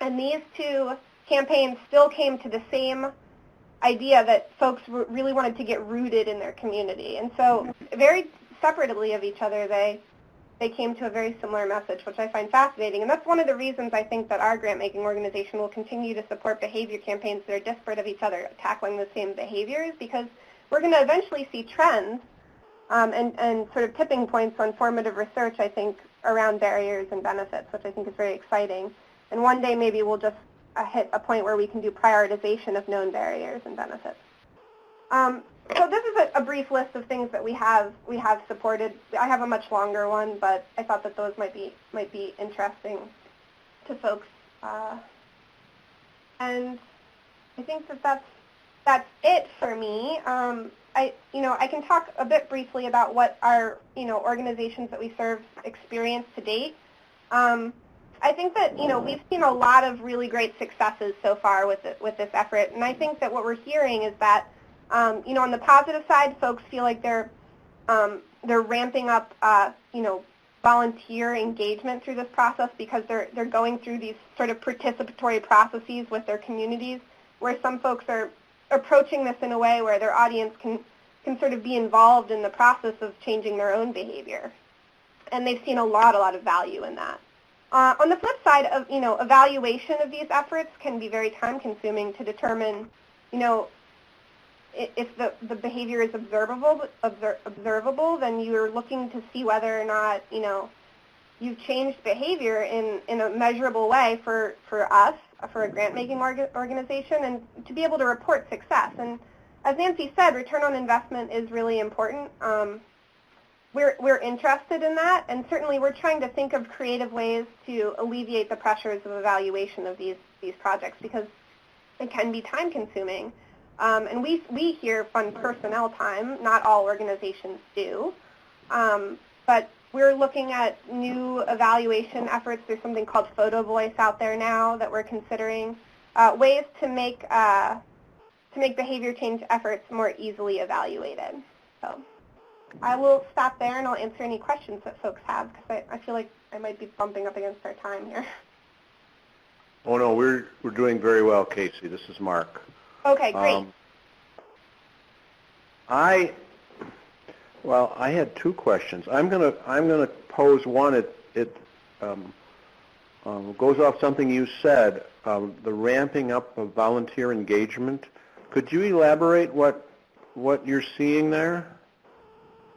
And these two campaigns still came to the same idea that folks really wanted to get rooted in their community. And so very separately of each other, they came to a very similar message, which I find fascinating. And that's one of the reasons I think that our grant-making organization will continue to support behavior campaigns that are disparate of each other, tackling the same behaviors, because we're going to eventually see trends and sort of tipping points on formative research, I think, around barriers and benefits, which I think is very exciting. And one day maybe we'll just hit a point where we can do prioritization of known barriers and benefits. So this is a brief list of things that we have supported. I have a much longer one, but I thought that those might be interesting to folks. And I think that that's it for me. I can talk a bit briefly about what our organizations that we serve experienced to date. I think that we've seen a lot of really great successes so far with this effort, and I think that what we're hearing is that on the positive side, folks feel like they're ramping up volunteer engagement through this process because they're going through these sort of participatory processes with their communities, where some folks are approaching this in a way where their audience can sort of be involved in the process of changing their own behavior. And they've seen a lot of value in that. On the flip side of, evaluation of these efforts can be very time-consuming to determine, if the behavior is observable, then you're looking to see whether or not, you've changed behavior in a measurable way for us, for a grant-making organization, and to be able to report success. And as Nancy said, return on investment is really important. We're interested in that, and certainly we're trying to think of creative ways to alleviate the pressures of evaluation of these projects, because it can be time-consuming. And we here fund personnel time. Not all organizations do. But we're looking at new evaluation efforts. There's something called Photo Voice out there now that we're considering, ways to make behavior change efforts more easily evaluated. So I will stop there, and I'll answer any questions that folks have, because I feel like I might be bumping up against our time here. Oh, no, we're doing very well, Casey. This is Mark. Okay, great. I had two questions. I'm gonna pose one. It goes off something you said, the ramping up of volunteer engagement. Could you elaborate what you're seeing there?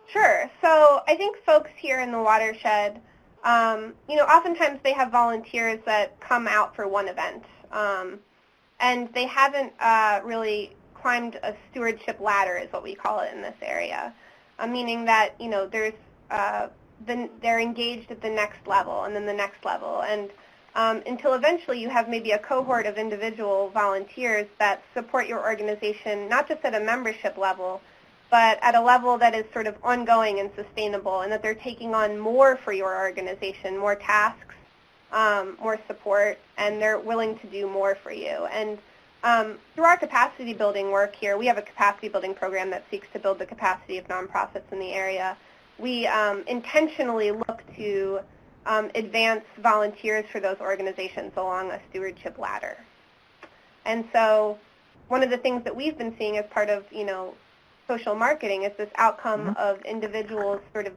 Sure. So I think folks here in the watershed, oftentimes they have volunteers that come out for one event, and they haven't really climbed a stewardship ladder, is what we call it in this area, meaning that there's they're engaged at the next level and then the next level, and until eventually you have maybe a cohort of individual volunteers that support your organization, not just at a membership level, but at a level that is sort of ongoing and sustainable, and that they're taking on more for your organization, more tasks, more support, and they're willing to do more for you. And through our capacity building work here, we have a capacity building program that seeks to build the capacity of nonprofits in the area. We intentionally look to advance volunteers for those organizations along a stewardship ladder. And so one of the things that we've been seeing as part of, social marketing is this outcome of individuals sort of,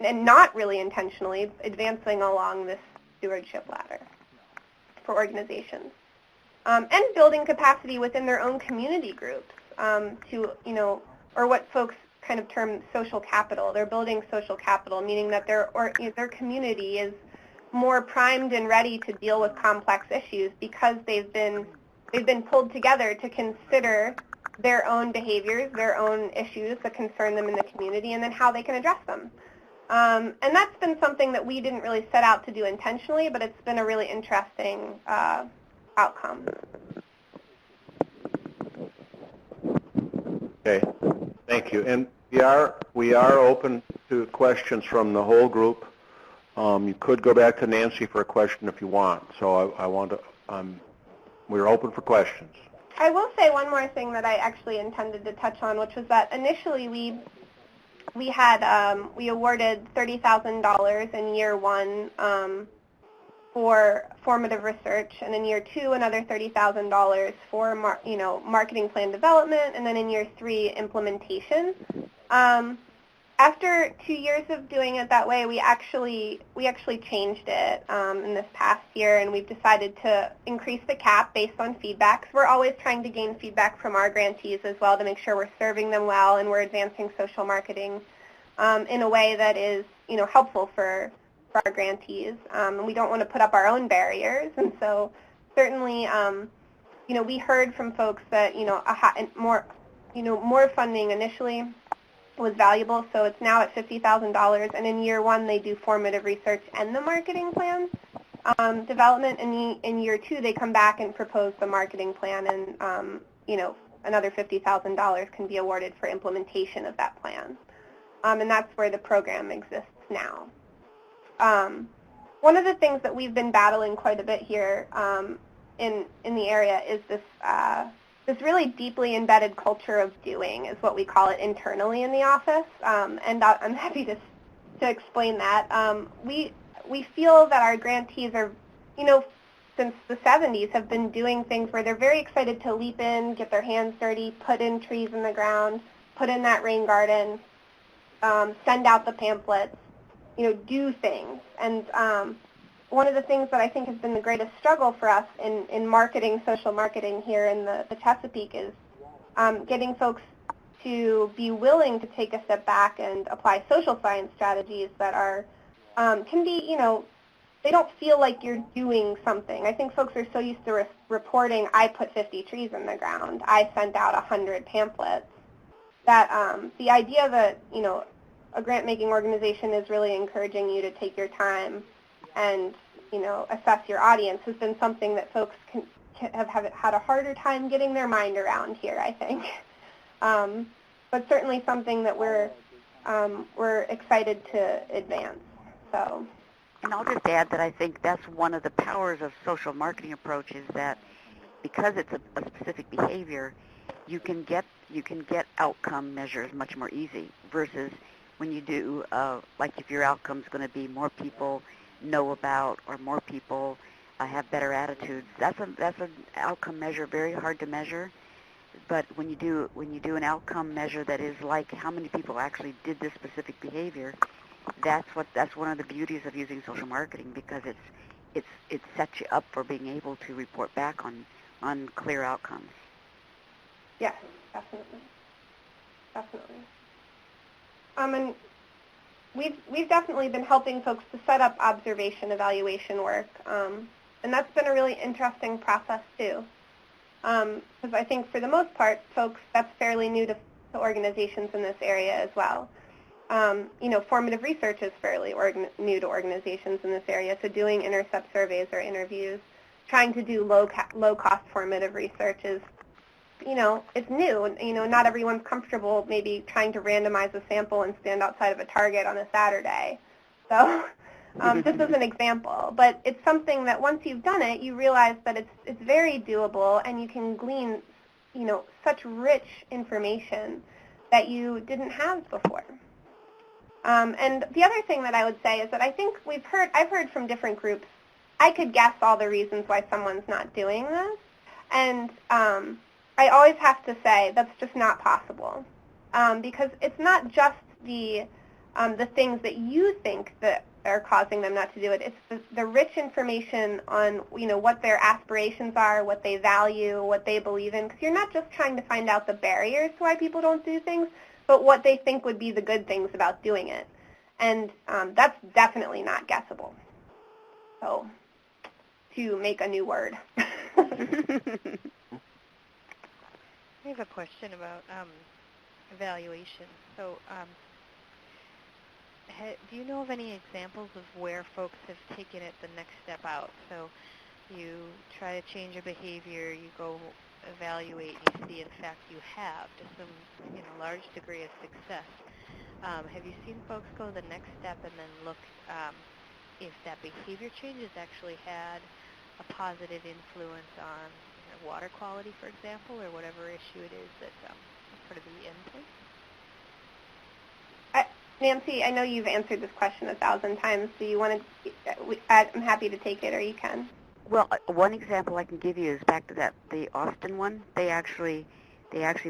and not really intentionally, advancing along this stewardship ladder for organizations. And building capacity within their own community groups to, or what folks kind of term social capital. They're building social capital, meaning that their community is more primed and ready to deal with complex issues because they've been pulled together to consider their own behaviors, their own issues that concern them in the community, and then how they can address them. And that's been something that we didn't really set out to do intentionally, but it's been a really interesting outcome. Okay, thank you. And we are open to questions from the whole group. You could go back to Nancy for a question if you want. So I want to. We're open for questions. I will say one more thing that I actually intended to touch on, which was that initially we awarded $30,000 in year one for formative research, and in year two another $30,000 for marketing plan development, and then in year three implementation. After 2 years of doing it that way, we actually changed it in this past year, and we've decided to increase the cap based on feedback. So we're always trying to gain feedback from our grantees as well to make sure we're serving them well and we're advancing social marketing in a way that is helpful for for our grantees, and we don't want to put up our own barriers. And so certainly, we heard from folks that, more funding initially was valuable, so it's now at $50,000, and in year one they do formative research and the marketing plan development, and in year two they come back and propose the marketing plan, and another $50,000 can be awarded for implementation of that plan, and that's where the program exists now. One of the things that we've been battling quite a bit here in the area is this really deeply embedded culture of doing, is what we call it internally in the office, and I'm happy to explain that. We feel that our grantees are, since the 70s, have been doing things where they're very excited to leap in, get their hands dirty, put in trees in the ground, put in that rain garden, send out the pamphlets, do things. And one of the things that I think has been the greatest struggle for us in marketing, social marketing here in the Chesapeake is getting folks to be willing to take a step back and apply social science strategies that are, can be, they don't feel like you're doing something. I think folks are so used to reporting, I put 50 trees in the ground, I sent out 100 pamphlets, that the idea that, a grant-making organization is really encouraging you to take your time and, assess your audience has been something that folks have had a harder time getting their mind around here, I think. But certainly something that we're excited to advance. So. And I'll just add that I think that's one of the powers of social marketing approach is that because it's a specific behavior, you can get outcome measures much more easy versus when you do, like if your outcome's going to be more people know about or more people have better attitudes. That's an outcome measure, very hard to measure. But when you do an outcome measure that is like how many people actually did this specific behavior, that's one of the beauties of using social marketing because it sets you up for being able to report back on clear outcomes. Yes, definitely. And we've definitely been helping folks to set up observation evaluation work, and that's been a really interesting process too. Because I think for the most part, folks, that's fairly new to organizations in this area as well. Formative research is fairly new to organizations in this area, so doing intercept surveys or interviews, trying to do low-cost formative research is, it's new. Not everyone's comfortable maybe trying to randomize a sample and stand outside of a Target on a Saturday. So this is an example, but it's something that once you've done it, you realize that it's very doable, and you can glean, such rich information that you didn't have before. And the other thing that I would say is that I think I've heard from different groups, I could guess all the reasons why someone's not doing this, and I always have to say that's just not possible, because it's not just the things that you think that are causing them not to do it. It's the rich information on what their aspirations are, what they value, what they believe in. Because you're not just trying to find out the barriers to why people don't do things, but what they think would be the good things about doing it, and that's definitely not guessable. So, to make a new word. I have a question about evaluation. So do you know of any examples of where folks have taken it the next step out? So you try to change a behavior, you go evaluate, and you see in fact you have to some large degree of success. Have you seen folks go the next step and then look if that behavior change has actually had a positive influence on water quality, for example, or whatever issue it is that's part of the endpoint? Nancy, I know you've answered this question 1,000 times. Do you want to? I'm happy to take it, or you can. Well, one example I can give you is back to the Austin one. They actually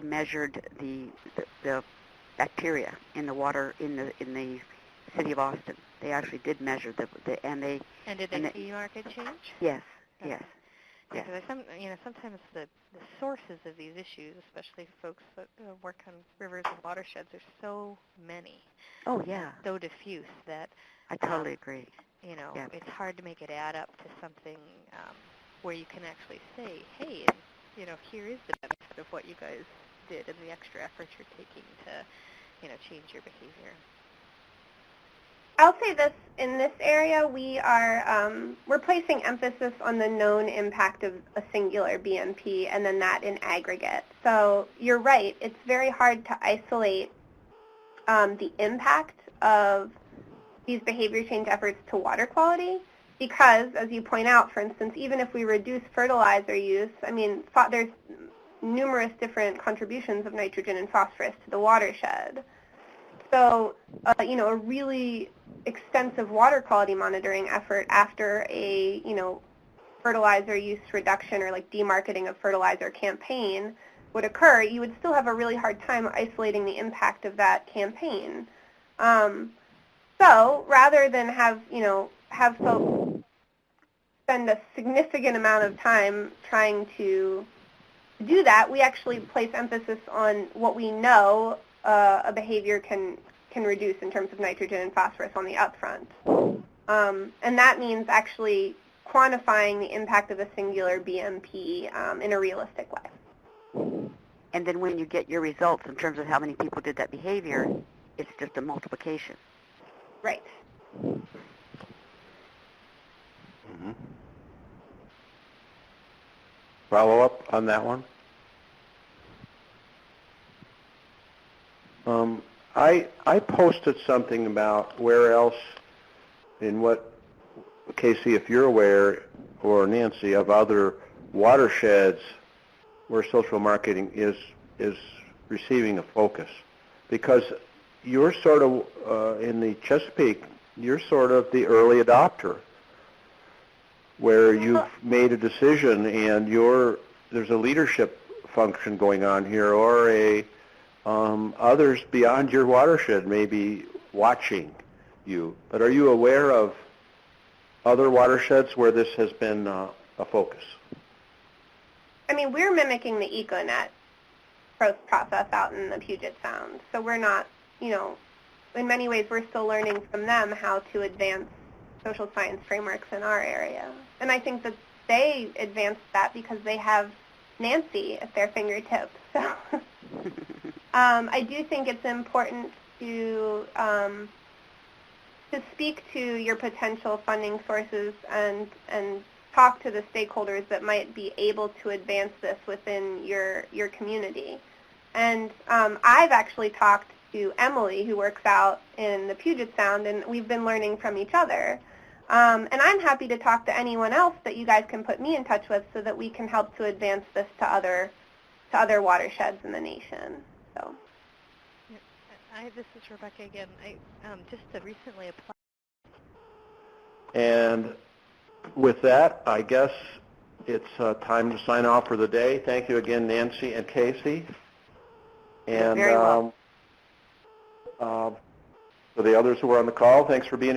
measured the bacteria in the water in the city of Austin. They actually did measure and did they see market change? Yes, okay. Yes. Yeah. Because sometimes the sources of these issues, especially folks that work on rivers and watersheds, are so many. Oh yeah. So diffuse that I totally agree. Yeah. it's hard to make it add up to something where you can actually say, hey, here is the benefit of what you guys did and the extra effort you're taking to, change your behavior. I'll say this, in this area, we're placing emphasis on the known impact of a singular BMP and then that in aggregate. So you're right, it's very hard to isolate the impact of these behavior change efforts to water quality because, as you point out, for instance, even if we reduce fertilizer use, there's numerous different contributions of nitrogen and phosphorus to the watershed. So, a really extensive water quality monitoring effort after a, fertilizer use reduction or like demarketing of fertilizer campaign would occur, you would still have a really hard time isolating the impact of that campaign. So rather than have folks spend a significant amount of time trying to do that, we actually place emphasis on what we know a behavior can reduce in terms of nitrogen and phosphorus on the upfront. And that means actually quantifying the impact of a singular BMP in a realistic way. And then when you get your results in terms of how many people did that behavior, it's just a multiplication. Right. Mm-hmm. Follow up on that one? I posted something about where else, in what, Casey, if you're aware, or Nancy, of other watersheds where social marketing is receiving a focus. Because you're sort of, in the Chesapeake, you're sort of the early adopter, where you've made a decision and there's a leadership function going on here, or others beyond your watershed may be watching you. But are you aware of other watersheds where this has been a focus? We're mimicking the EcoNet process out in the Puget Sound. So we're not, in many ways we're still learning from them how to advance social science frameworks in our area. And I think that they advanced that because they have Nancy at their fingertips. So I do think it's important to speak to your potential funding sources and talk to the stakeholders that might be able to advance this within your community. And I've actually talked to Emily, who works out in the Puget Sound, and we've been learning from each other. And I'm happy to talk to anyone else that you guys can put me in touch with so that we can help to advance this to other watersheds in the nation. So. This is Rebecca again. I just recently applied. And with that, I guess it's time to sign off for the day. Thank you again, Nancy and Casey. And very well. For the others who are on the call, thanks for being here.